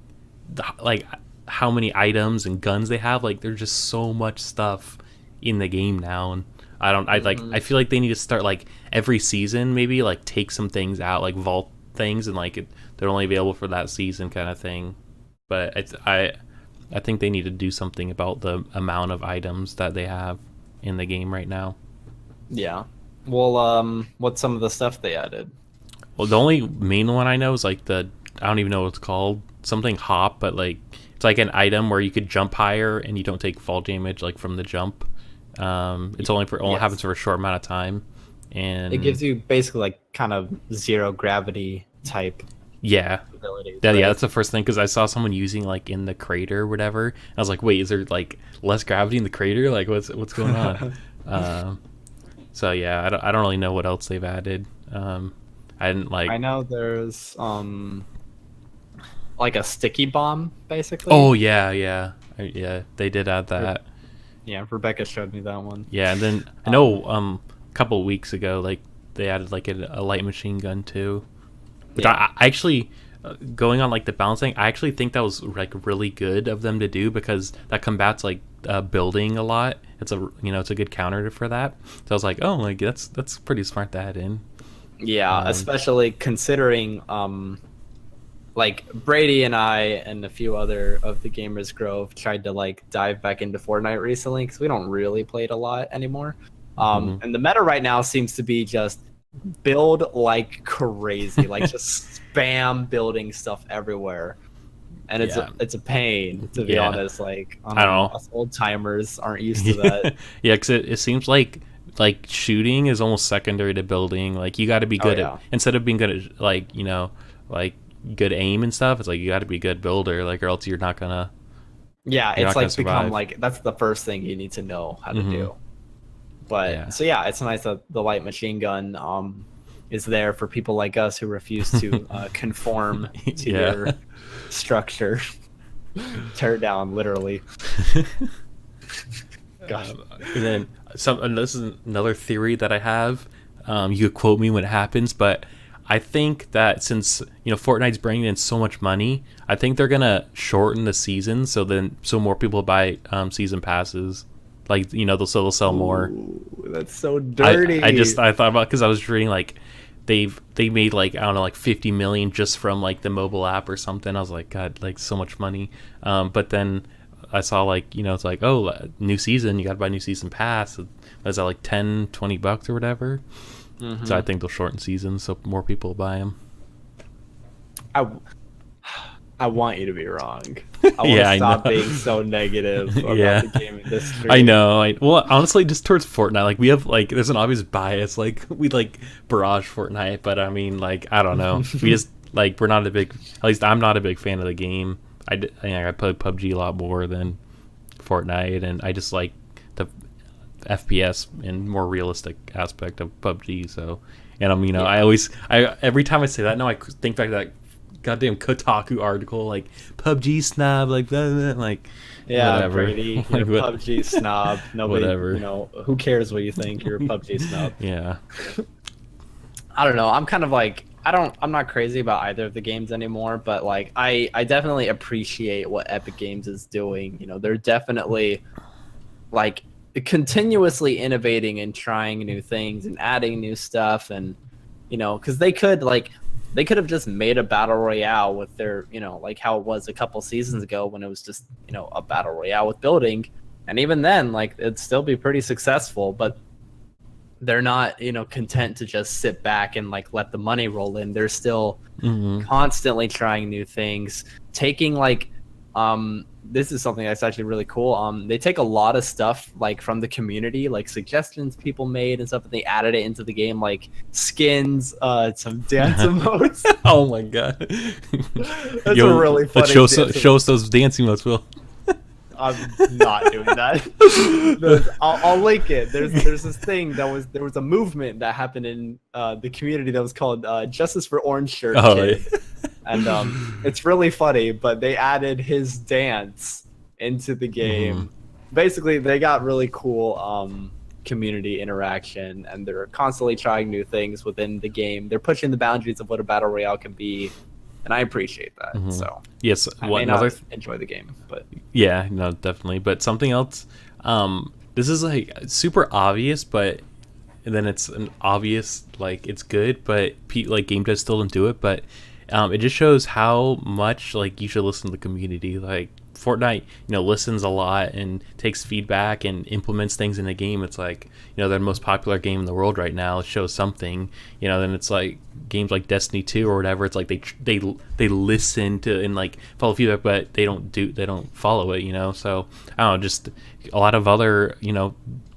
B: how many items and guns they have. Like there's just so much stuff in the game now, and I feel like they need to start like every season maybe like take some things out, like vault things, and like they're only available for that season kind of thing. But I think they need to do something about the amount of items that they have in the game right now.
A: Yeah. Well, what's some of the stuff they added?
B: Well, the only main one I know is like I don't even know what it's called, something hop, but like it's like an item where you could jump higher and you don't take fall damage like from the jump. It's only happens for a short amount of time, and
A: it gives you basically like kind of zero gravity type.
B: Yeah,
A: abilities,
B: yeah,
A: right?
B: yeah. That's the first thing, because I saw someone using like in the crater or whatever. And I was like, wait, is there like less gravity in the crater? Like, what's going on? So yeah, I don't really know what else they've added. I didn't like.
A: I know there's like a sticky bomb basically.
B: Oh yeah. They did add that.
A: Yeah, Rebecca showed me that one.
B: Yeah, and then I know a couple of weeks ago, like they added like a light machine gun too. Which I actually, going on like the balance thing, I actually think that was like really good of them to do, because that combats like building a lot. It's a good counter for that. So I was like, oh, like that's pretty smart to add in.
A: Yeah, especially considering like Brady and I and a few other of the GamersGrove tried to like dive back into Fortnite recently, because we don't really play it a lot anymore. And the meta right now seems to be just build like crazy, like just spam building stuff everywhere, and it's a pain, to be honest. Like I don't know, us old timers aren't used to that.
B: Yeah, because it seems like shooting is almost secondary to building. Like you got to be good at, instead of being good at like like good aim and stuff, it's like you got to be a good builder, like, or else you're not gonna.
A: Yeah, it's like become like that's the first thing you need to know how to do. But so yeah, it's nice that the light machine gun is there for people like us who refuse to conform to your structure. Tear it down, literally. Gosh.
B: And then and this is another theory that I have. You could quote me when it happens, but I think that since Fortnite's bringing in so much money, I think they're gonna shorten the season so more people buy season passes. Like they'll sell more.
A: Ooh, that's so dirty.
B: I thought about, because I was reading like they made like, I don't know, like 50 million just from like the mobile app or something. I was like, God, like so much money. But then I saw like it's like, oh, new season, you got to buy new season pass. Is that like $10-$20 or whatever? So I think they'll shorten seasons so more people buy them.
A: I want you to be wrong. I want to stop being so negative about the game industry.
B: I know. Well, honestly, just towards Fortnite, like we have like there's an obvious bias. Like we like barrage Fortnite, but I mean, like I don't know. We just like we're not a big. At least I'm not a big fan of the game. I play PUBG a lot more than Fortnite, and I just like the FPS and more realistic aspect of PUBG. So, and I every time I say that now, I think back to that goddamn Kotaku article, like PUBG snob, like blah, blah, blah, like whatever.
A: Brady, you're a PUBG snob. Nobody, who cares what you think? You're a PUBG snob.
B: Yeah.
A: I don't know. I'm kind of like I'm not crazy about either of the games anymore, but like I definitely appreciate what Epic Games is doing. They're definitely like continuously innovating and trying new things and adding new stuff, and because they could have just made a battle royale with their, like how it was a couple seasons ago when it was just, a battle royale with building. And even then, like, it'd still be pretty successful, but they're not, content to just sit back and like let the money roll in. They're still constantly trying new things, taking like This is something that's actually really cool. They take a lot of stuff like from the community, like suggestions people made and stuff, and they added it into the game, like skins, some dance emotes.
B: Oh my god.
A: That's a really funny.
B: Show us those dancing emotes, Will.
A: I'm not doing that. I'll link it. There's this thing there was a movement that happened in the community that was called Justice for Orange Shirt Kid.
B: Yeah.
A: And it's really funny, but they added his dance into the game. Basically, they got really cool community interaction, and they're constantly trying new things within the game. They're pushing the boundaries of what a battle royale can be, and I appreciate that. So
B: yes,
A: I may not enjoy the game, but
B: yeah, no, definitely. But something else, this is like super obvious, but and then it's an obvious like it's good, but like game devs still don't do it. But it just shows how much like you should listen to the community. Like Fortnite, listens a lot and takes feedback and implements things in the game. It's like, they're the most popular game in the world right now. It shows something, then it's like games like Destiny 2 or whatever. It's like they listen to and like follow feedback, but they don't follow it, So I don't know, just a lot of other,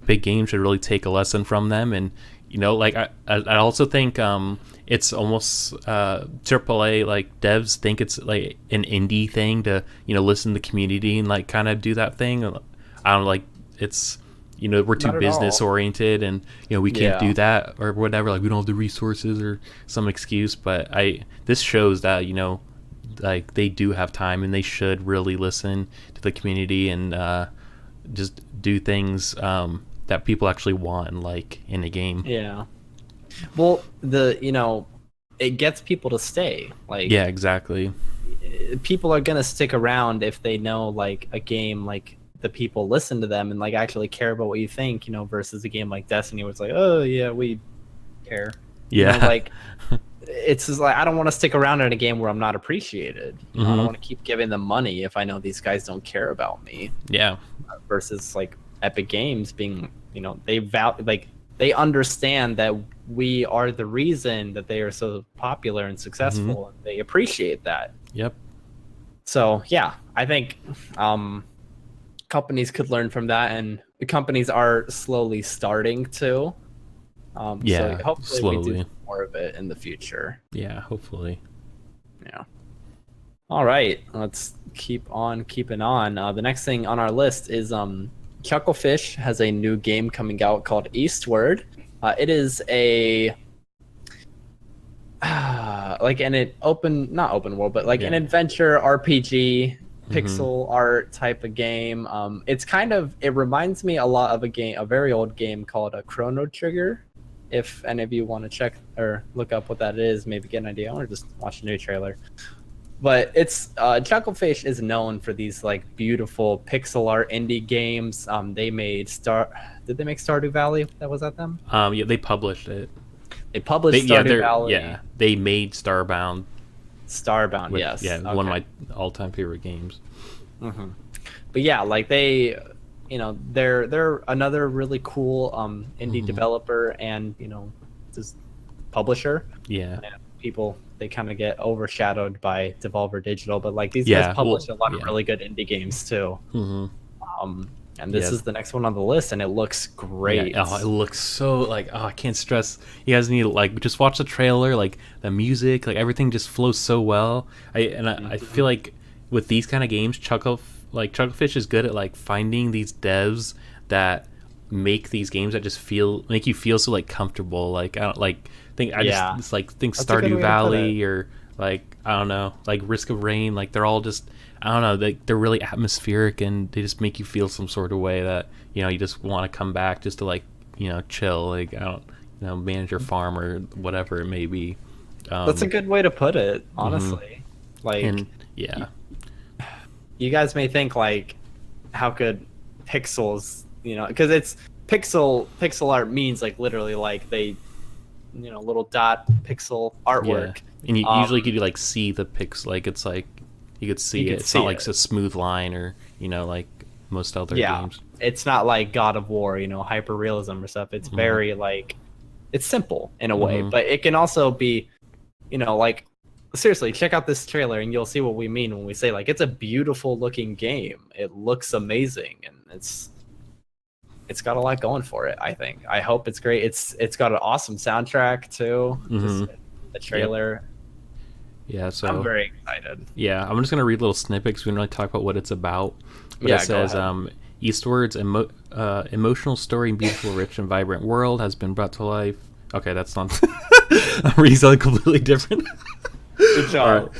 B: big games should really take a lesson from them. And, like I also think, it's almost AAA, like devs think it's like an indie thing to listen to the community and like kind of do that thing. I don't like it's we're too business oriented and we can't do that or whatever, like we don't have the resources or some excuse. But this shows that like they do have time and they should really listen to the community and just do things that people actually want and like in a game.
A: Yeah. Well, it gets people to stay. Like,
B: yeah, exactly.
A: People are gonna stick around if they know like a game like the people listen to them and like actually care about what you think. Versus a game like Destiny, where it's like, oh yeah, we care.
B: Yeah,
A: like it's just like I don't want to stick around in a game where I'm not appreciated. I don't want to keep giving them money if I know these guys don't care about me.
B: Yeah.
A: Versus like Epic Games being, they understand that we are the reason that they are so popular and successful, and they appreciate that.
B: Yep.
A: So yeah, I think companies could learn from that, and the companies are slowly starting to. So hopefully
B: slowly.
A: we do more of it in the future.
B: Yeah, hopefully.
A: Yeah. All right, let's keep on keeping on. The next thing on our list is Chucklefish has a new game coming out called Eastward. It is a like an not open world, but like an adventure RPG pixel art type of game. It reminds me a lot of a very old game called a Chrono Trigger. If any of you want to check or look up what that is, maybe get an idea, or just watch a new trailer. But it's Chucklefish is known for these like beautiful pixel art indie games. They made Did they make Stardew Valley? Was that them?
B: Yeah, they published it.
A: They published Stardew Valley.
B: Yeah, they made Starbound.
A: Starbound, yes.
B: Yeah, one of my all-time favorite games.
A: But yeah, like they, they're another really cool indie developer and just publisher.
B: Yeah.
A: And people, they kind of get overshadowed by Devolver Digital, but like these guys publish a lot of really good indie games too. And this is the next one on the list, and it looks great.
B: Yeah. Oh, it looks so like I can't stress. You guys need to like just watch the trailer, like the music, like everything just flows so well. I feel like with these kind of games, Chucklefish is good at like finding these devs that make these games that just make you feel so like comfortable. Like I think Stardew Valley or like I don't know, like Risk of Rain, like they're all just I don't know, they're really atmospheric and they just make you feel some sort of way that you just want to come back just to like chill, like I don't manage your farm or whatever it may be.
A: That's a good way to put it, honestly. You guys may think like how could pixels, because it's pixel art means like literally like they little dot pixel artwork.
B: Yeah. And you usually could like see the pixel, like it's like you could see it. It's not like a smooth line or like most other games.
A: It's not like God of War, hyper realism or stuff. It's very like it's simple in a way, but it can also be like seriously, check out this trailer and you'll see what we mean when we say like it's a beautiful looking game. It looks amazing and it's got a lot going for it. I think. I hope it's great. It's got an awesome soundtrack too. Just the trailer.
B: Yep. Yeah, so
A: I'm very excited.
B: Yeah, I'm just gonna read little snippets. We don't really talk about what it's about. But
A: Yeah,
B: it says Eastward's emotional story and beautiful, rich, and vibrant world has been brought to life. Okay, that's not. I'm reading something completely different.
A: Good job.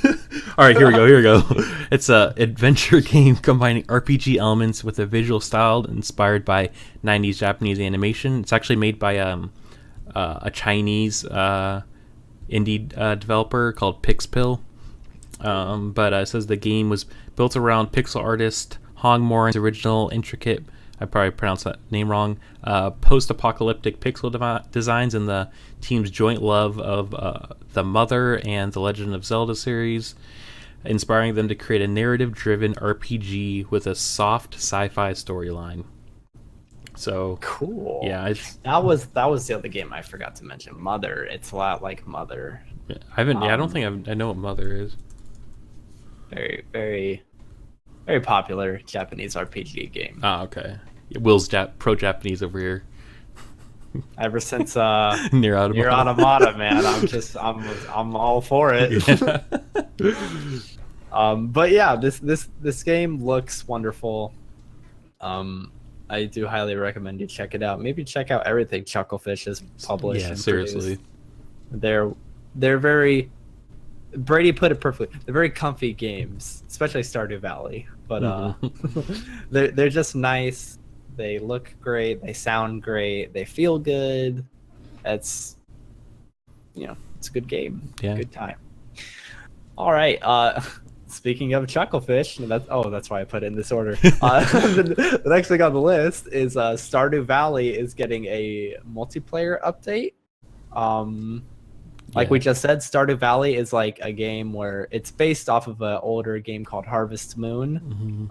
B: All right, here we go. It's a adventure game combining RPG elements with a visual style inspired by 90s Japanese animation. It's actually made by a Chinese indie developer called Pixpill. But it says the game was built around pixel artist Hong Morin's original intricate, I probably pronounced that name wrong, post-apocalyptic pixel designs and the team's joint love of the Mother and the Legend of Zelda series, inspiring them to create a narrative-driven RPG with a soft sci-fi storyline. So
A: cool.
B: Yeah,
A: that was the other game I forgot to mention. Mother. It's a lot like Mother.
B: I don't think I know what Mother is.
A: Very, very, very popular Japanese RPG game.
B: Oh, okay. Will's pro-Japanese over here.
A: Ever since
B: Near
A: Automata, man, I'm all for it.
B: Yeah.
A: But yeah, this game looks wonderful. I do highly recommend you check it out. Maybe check out everything Chucklefish has published.
B: Yeah,
A: and
B: seriously.
A: Produced. They're very. Brady put it perfectly. They're very comfy games, especially Stardew Valley. But they're just nice. They look great. They sound great. They feel good. It's a good game.
B: Yeah.
A: Good time. All right. Speaking of Chucklefish, that's why I put it in this order. The next thing on the list is Stardew Valley is getting a multiplayer update. Like we just said, Stardew Valley is like a game where it's based off of an older game called Harvest Moon.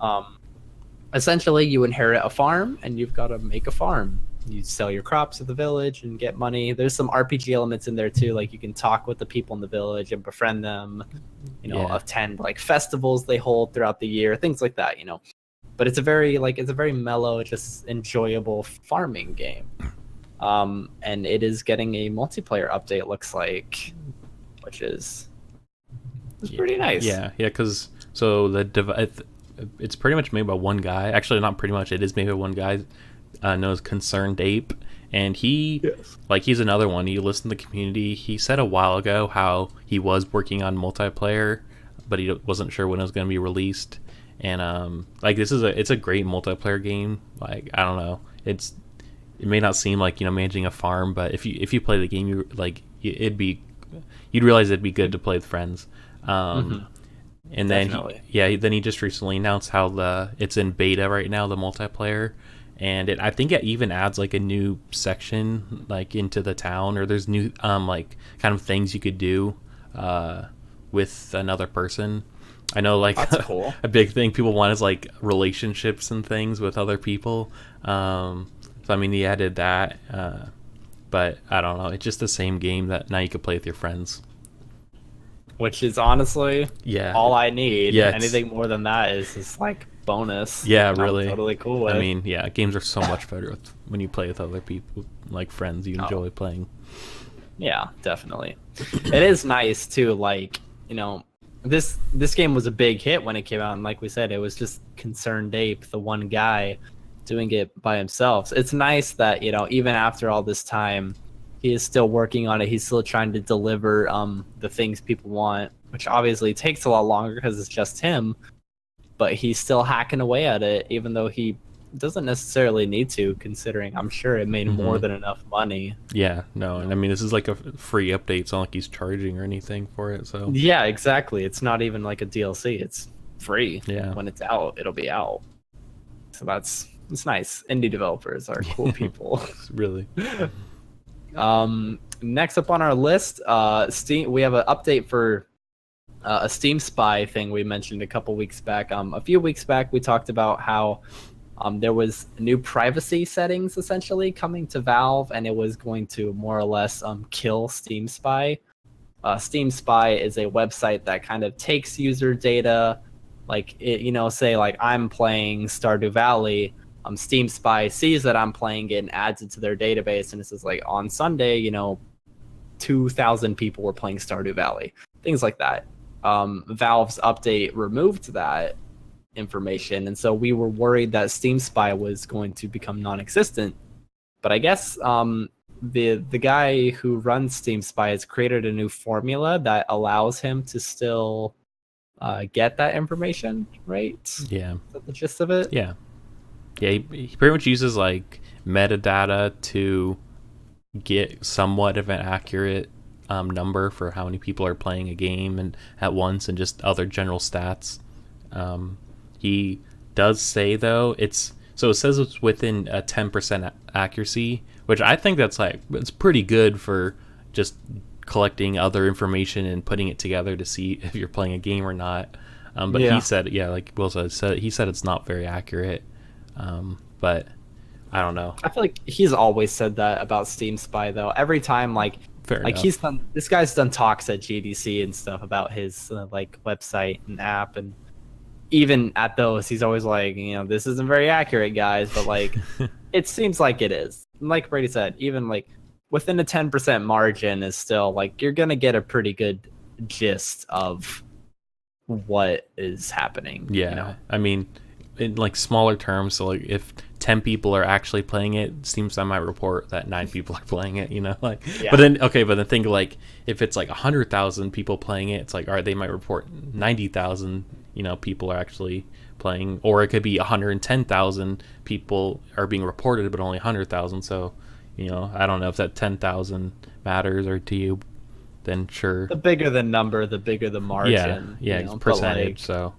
A: Essentially, you inherit a farm and you've got to make a farm. You sell your crops to the village and get money. There's some RPG elements in there too, like you can talk with the people in the village and befriend them. Attend like festivals they hold throughout the year, things like that. But it's a very mellow, just enjoyable farming game. And it is getting a multiplayer update. It looks like, which is pretty nice.
B: Yeah, because it's pretty much made by one guy. Actually, not pretty much. It is made by one guy. Known as Concerned Ape, and he's another one. You listen to the community. He said a while ago how he was working on multiplayer, but he wasn't sure when it was going to be released. And it's a great multiplayer game. Like, I don't know, it may not seem like managing a farm, but if you play the game, you'd realize it'd be good to play with friends. And then then he just recently announced how it's in beta right now, the multiplayer. And I think it even adds like a new section like into the town, or there's new like kind of things you could do with another person. I know like
A: that's cool.
B: A big thing people want is like relationships and things with other people. So I mean, he added that, but I don't know. It's just the same game that now you could play with your friends.
A: Which is honestly all I need.
B: Yeah,
A: anything more than that is just like bonus.
B: Yeah, really.
A: I'm totally cool with.
B: I mean, yeah, games are so much better when you play with other people, like friends you enjoy playing.
A: Yeah, definitely. It is nice too. Like, this game was a big hit when it came out, and like we said, it was just Concerned Ape, the one guy doing it by himself. So it's nice that even after all this time, he is still working on it. He's still trying to deliver the things people want, which obviously takes a lot longer because it's just him. But he's still hacking away at it, even though he doesn't necessarily need to, considering I'm sure it made more than enough money.
B: Yeah, no, and I mean, this is like a free update. It's not like he's charging or anything for it. So
A: yeah, exactly. It's not even like a DLC. It's free.
B: Yeah.
A: When it's out, it'll be out. So it's nice. Indie developers are cool people.
B: Really.
A: Next up on our list, Steam. We have an update for a Steam Spy thing we mentioned a couple weeks back. A few weeks back, we talked about how there was new privacy settings essentially coming to Valve, and it was going to more or less kill Steam Spy. Steam Spy is a website that kind of takes user data, like it, say like I'm playing Stardew Valley. Steam Spy sees that I'm playing it and adds it to their database, and it says like on Sunday, 2,000 people were playing Stardew Valley, things like that. Valve's update removed that information, and so we were worried that Steam Spy was going to become non-existent. But I guess the guy who runs Steam Spy has created a new formula that allows him to still get that information, right?
B: Yeah.
A: Is that the gist of it?
B: Yeah. Yeah, he pretty much uses like metadata to get somewhat of an accurate number for how many people are playing a game and at once, and just other general stats. He does say though it says it's within a 10% accuracy, which I think it's pretty good for just collecting other information and putting it together to see if you're playing a game or not. But he said, like Will said, he said it's not very accurate. But I don't know.
A: I feel like he's always said that about Steam Spy though. Every time,
B: Fair enough.
A: This guy's done talks at GDC and stuff about his website and app, and even at those, he's always like, this isn't very accurate, guys, but it seems like it is. Like Brady said, even within a 10% margin is still you're gonna get a pretty good gist of what is happening.
B: Yeah, I mean, in smaller terms, so if 10 people are actually playing it, seems I might report that 9 people are playing it, Yeah. But then think if it's 100,000 people playing it, it's all right, they might report 90,000 people are actually playing, or it could be 110,000 people are being reported but only 100,000. So I don't know if that 10,000 matters or to you, then sure.
A: The bigger the number, the bigger the margin.
B: It's percentage. So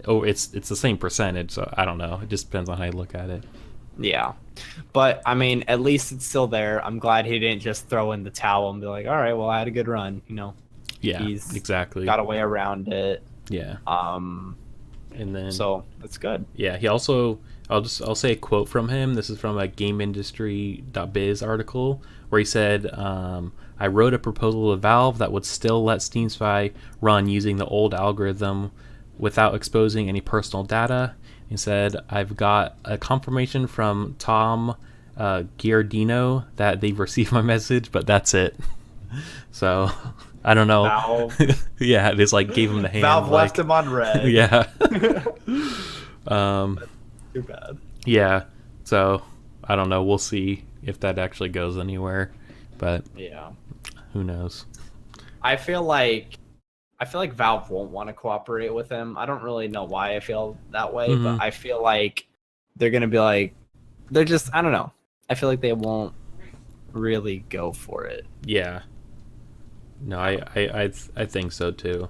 B: it's the same percentage, so I don't know, it just depends on how you look at it.
A: Yeah, but I mean, at least it's still there. I'm glad he didn't just throw in the towel and be like, all right, well, I had a good run.
B: Yeah,
A: he's
B: exactly
A: got a way around it.
B: Yeah. And then
A: so that's good.
B: Yeah, he also, I'll say a quote from him. This is from a GameIndustry.biz article where he said, I wrote a proposal to Valve that would still let Steam Spy run using the old algorithm without exposing any personal data. He said, I've got a confirmation from Tom Giardino that they've received my message, but that's it. So I don't know.
A: Valve.
B: Yeah, it is gave him the hand.
A: Valve left him on red.
B: Yeah.
A: Too bad.
B: Yeah. So I don't know. We'll see if that actually goes anywhere. But
A: yeah,
B: who knows?
A: I feel like Valve won't want to cooperate with him. I don't really know why I feel that way, but I feel like they're gonna be they're just, I don't know. I feel like they won't really go for it.
B: Yeah. No, I think so too,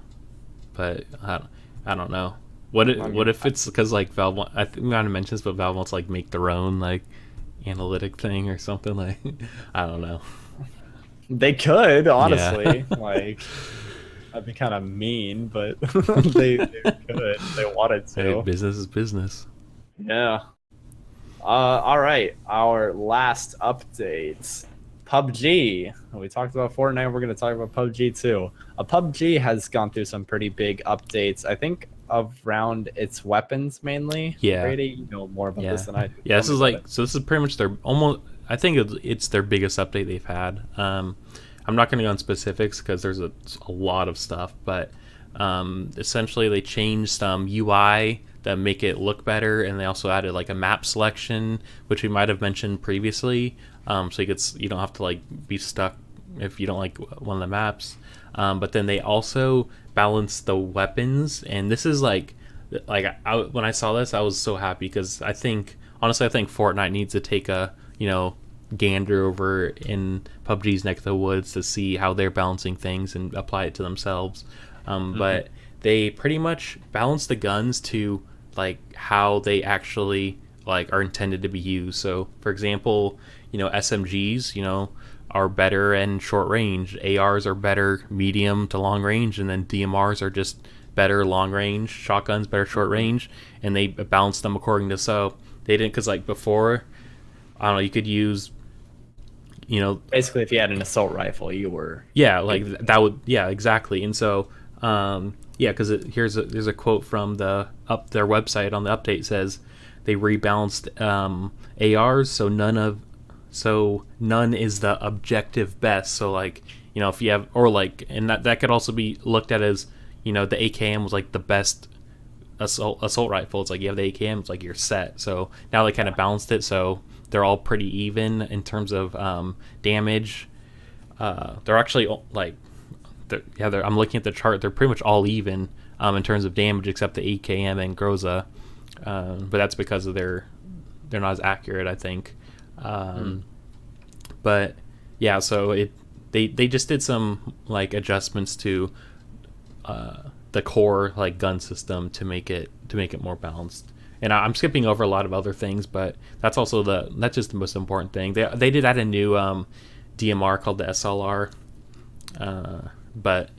B: but I don't know. What if it's because Valve? I think we might have mentioned this, but Valve wants make their own analytic thing or something. I don't know.
A: They could honestly that'd be kind of mean, but they could. They wanted to.
B: Hey, business is business.
A: Yeah. All right. Our last update. PUBG. We talked about Fortnite. We're going to talk about PUBG too. PUBG has gone through some pretty big updates. I think around its weapons mainly.
B: Yeah.
A: Brady, you know more about this than I do.
B: Yeah. This is pretty much their almost. I think it's their biggest update they've had. I'm not going to go on specifics because there's a lot of stuff, but essentially they changed some UI that make it look better, and they also added a map selection, which we might have mentioned previously. So you don't have to be stuck if you don't like one of the maps. But then they also balance the weapons, and this is when I saw this, I was so happy because honestly I think Fortnite needs to take a gander over in PUBG's neck of the woods to see how they're balancing things and apply it to themselves. But they pretty much balance the guns to how they actually are intended to be used. So for example, SMGs are better in short range, ARs are better medium to long range, and then DMRs are just better long range, shotguns better short range, and they balance them according to. So they didn't, because before, I don't know, you could use you know,
A: Basically, if you had an assault rifle, you were
B: yeah, like that would, yeah, exactly. And so, yeah, because there's a quote from their website on the update says they rebalanced ARs, so none is the objective best. So like, you know, if you have, or like, and that could also be looked at as, you know, the AKM was like the best assault rifle. It's like you have the AKM, it's like you're set. So now they kind of balanced it, so they're all pretty even in terms of damage. They're actually like, I'm looking at the chart. They're pretty much all even in terms of damage, except the AKM and Groza. But that's because of they're not as accurate, I think. But yeah, so they just did some like adjustments to the core like gun system to make it more balanced. And I'm skipping over a lot of other things, but that's just the most important thing. They did add a new DMR called the SLR, but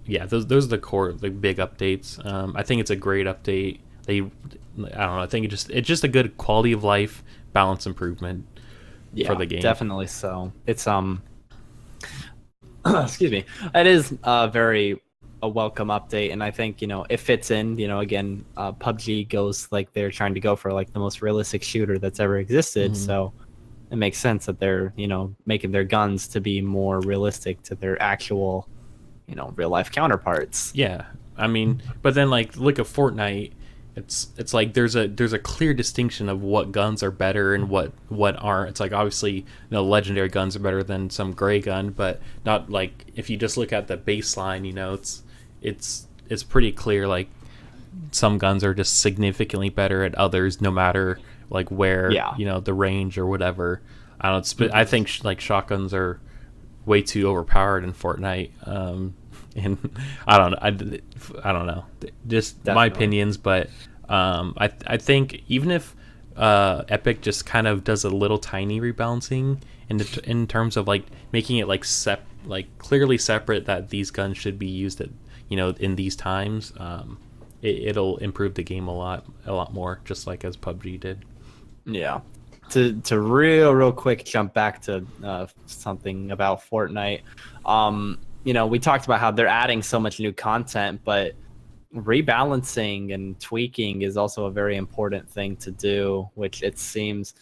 B: yeah, those are the core, the big updates. I think it's a great update. I don't know. I think it's just a good quality of life balance improvement for the game.
A: Definitely so. It's excuse me. It is very a welcome update, and I think, you know, it fits in. You know, again, PUBG goes like they're trying to go for like the most realistic shooter that's ever existed. So it makes sense that they're, you know, making their guns to be more realistic to their actual, you know, real life counterparts.
B: Yeah, I mean, but then like look at Fortnite. It's like there's a clear distinction of what guns are better and what aren't. It's like obviously, you know, legendary guns are better than some gray gun, but not like if you just look at the baseline, you know, it's pretty clear like some guns are just significantly better at others, no matter like where, you know, the range or whatever. I don't know. I think like shotguns are way too overpowered in Fortnite. And I don't know, just Definitely. My opinions, but I think even if Epic just kind of does a little tiny rebalancing in terms of like making it like clearly separate that these guns should be used at, you know, in these times, it'll improve the game a lot more, just like as PUBG did.
A: Yeah. To real quick jump back to something about Fortnite. You know, we talked about how they're adding so much new content, but rebalancing and tweaking is also a very important thing to do, which it seems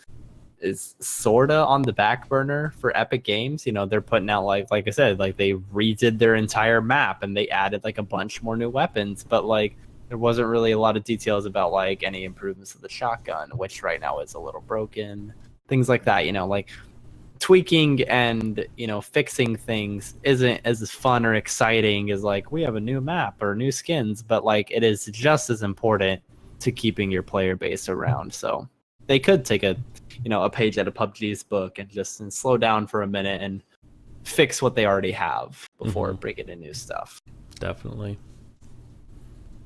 A: is sorta on the back burner for Epic Games. You know, they're putting out like I said, like they redid their entire map and they added like a bunch more new weapons, but like there wasn't really a lot of details about like any improvements of the shotgun, which right now is a little broken. Things like that, you know, like tweaking and, you know, fixing things isn't as fun or exciting as like we have a new map or new skins, but like it is just as important to keeping your player base around. So they could take a page out of PUBG's book and just slow down for a minute and fix what they already have before bringing in new stuff.
B: Definitely.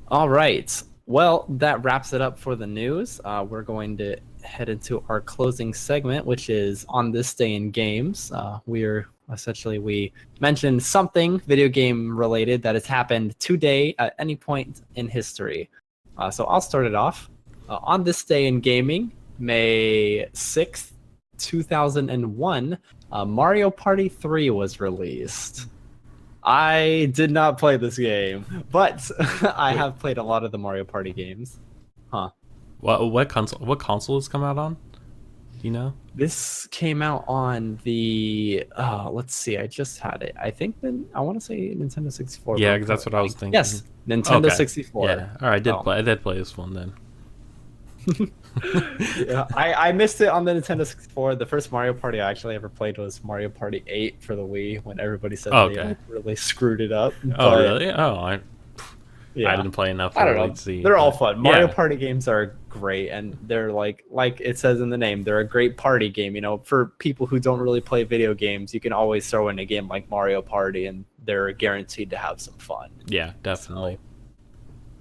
A: All right. Well, that wraps it up for the news. We're going to head into our closing segment, which is On This Day in Games. We mentioned something video game related that has happened today at any point in history. So I'll start it off. On this day in gaming, May 6th, 2001, Mario Party 3 was released. I did not play this game, but I have played a lot of the Mario Party games. Huh.
B: What console has come out on? Do you know?
A: This came out on the let's see, I just had it. I think I want to say Nintendo 64.
B: Yeah, because that's what I was thinking.
A: Yes, Nintendo 64.
B: Yeah. All right, I did play this one then.
A: Yeah, I missed it on the Nintendo 64. The first Mario Party I actually ever played was Mario Party 8 for the Wii, when everybody said they really screwed it up.
B: Oh, really? Oh, I didn't play enough.
A: I don't know. See, they're all fun. Mario Party games are great, and they're like it says in the name, they're a great party game. You know, for people who don't really play video games, you can always throw in a game like Mario Party, and they're guaranteed to have some fun.
B: Yeah, definitely.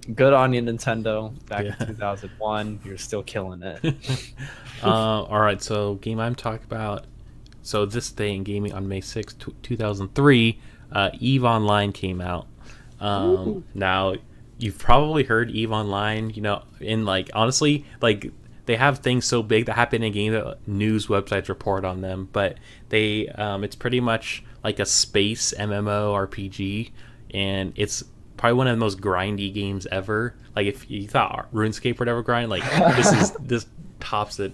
A: So, good on you, Nintendo. Back in 2001, you're still killing it.
B: All right, so game I'm talking about. So this day in gaming on May 6th, 2003, EVE Online came out. Now you've probably heard EVE Online, you know, in like honestly, like they have things so big that happen in a game that news websites report on them. But they it's pretty much like a space MMO RPG, and it's probably one of the most grindy games ever. Like if you thought RuneScape would ever grind, like this tops it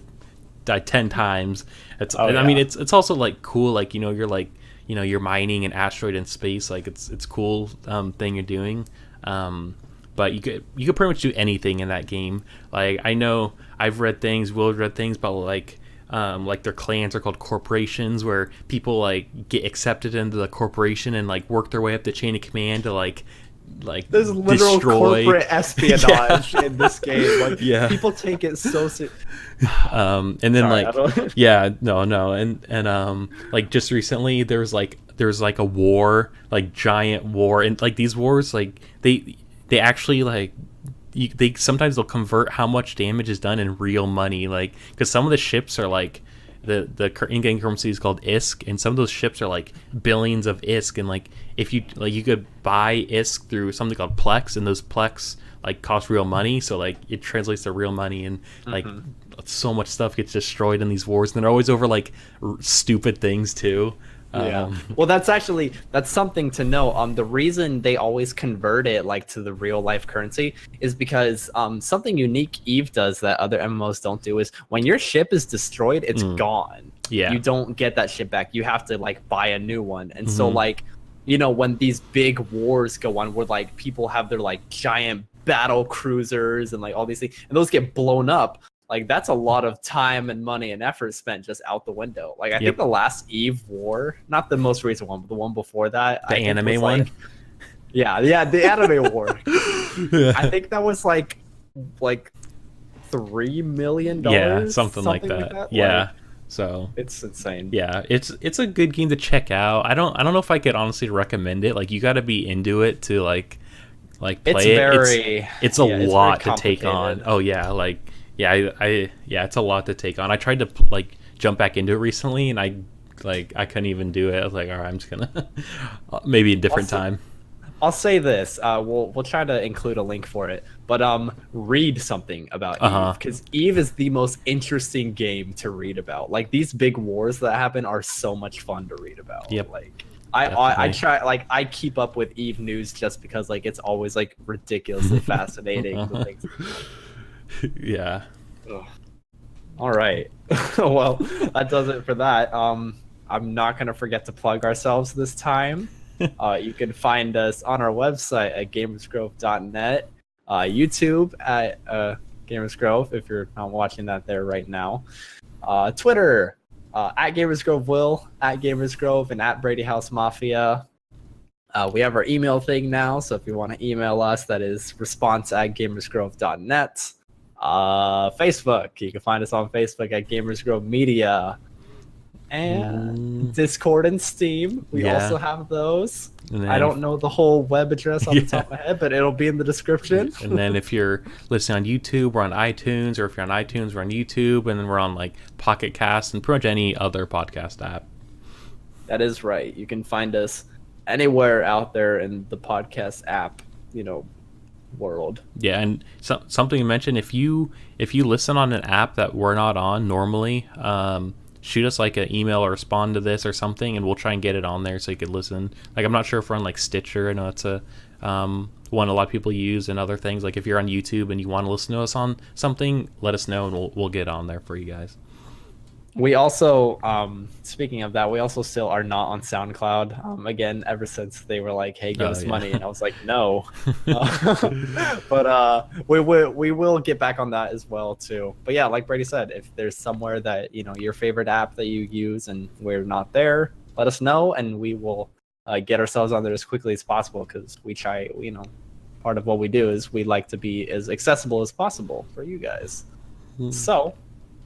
B: 10 times. I mean, it's also like cool. Like you're like you're mining an asteroid in space. Like it's cool thing you're doing. But you could pretty much do anything in that game. Like I know I've read things, Will read things about like their clans are called corporations, where people like get accepted into the corporation and like work their way up the chain of command to like
A: there's literal
B: destroy
A: corporate espionage in this game. Like people take it so serious.
B: And then like just recently there's like a war, like giant war, and like these wars, like they actually like they sometimes they'll convert how much damage is done in real money, like because some of the ships are like the in-game currency is called ISK, and some of those ships are like billions of ISK, and like if you like you could buy ISK through something called Plex, and those Plex like cost real money, so like it translates to real money, and like so much stuff gets destroyed in these wars, and they're always over like stupid things too.
A: Well, that's something to know. The reason they always convert it like to the real life currency is because something unique Eve does that other MMOs don't do is when your ship is destroyed, it's gone. You don't get that ship back. You have to like buy a new one. And so like when these big wars go on where like people have their like giant battle cruisers and like all these things, and those get blown up, like that's a lot of time and money and effort spent just out the window. Like I think the last Eve war, not the most recent one, but the one before that,
B: the anime one.
A: Like, the anime war. I think that was like $3 million.
B: Yeah, something like that. Yeah. Like, so
A: it's insane.
B: Yeah, it's a good game to check out. I don't know if I could honestly recommend it. Like you got to be into it to like play it. It's a lot to take on. Oh yeah, like. It's a lot to take on. I tried to like jump back into it recently, and I couldn't even do it. I was like, all right, I'm just gonna maybe a different time.
A: I'll say this. We'll try to include a link for it, but read something about Eve, because Eve is the most interesting game to read about. Like these big wars that happen are so much fun to read about.
B: Yep.
A: Like I try, like I keep up with Eve news just because like it's always like ridiculously fascinating. The things.
B: Yeah.
A: Ugh. All right. Well, that does it for that. I'm not gonna forget to plug ourselves this time. You can find us on our website at GamersGrove.net, YouTube at GamersGrove if you're not watching that there right now, Twitter at GamersGrove Will, at GamersGrove, and at Brady House Mafia. We have our email thing now, so if you want to email us, that is response@gamersgrove.net. Facebook, you can find us on Facebook at GamersGrove Media, and Discord and Steam. We also have those. Then, I don't know the whole web address off the top of my head, but it'll be in the description.
B: And then if you're listening on YouTube, we're on iTunes, or if you're on iTunes, we're on YouTube, and then we're on like Pocket Cast and pretty much any other podcast app.
A: That is right. You can find us anywhere out there in the podcast app, world.
B: Yeah, and something to mention, if you listen on an app that we're not on normally, shoot us like an email or respond to this or something, and we'll try and get it on there so you could listen. Like I'm not sure if we're on like Stitcher. I know it's a one a lot of people use, and other things. Like if you're on YouTube and you want to listen to us on something, let us know and we'll get on there for you guys.
A: We also, speaking of that, we also still are not on SoundCloud. Again, ever since they were like, "Hey, give us money," and I was like, "No," but we will get back on that as well too. But yeah, like Brady said, if there's somewhere that your favorite app that you use and we're not there, let us know, and we will get ourselves on there as quickly as possible, because we try. Part of what we do is we like to be as accessible as possible for you guys. So,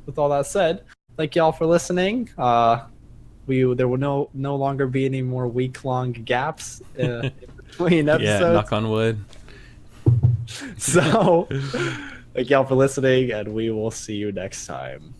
A: with all that said. Thank y'all for listening. There will no longer be any more week-long gaps in between episodes.
B: Yeah, knock on wood.
A: So, thank y'all for listening, and we will see you next time.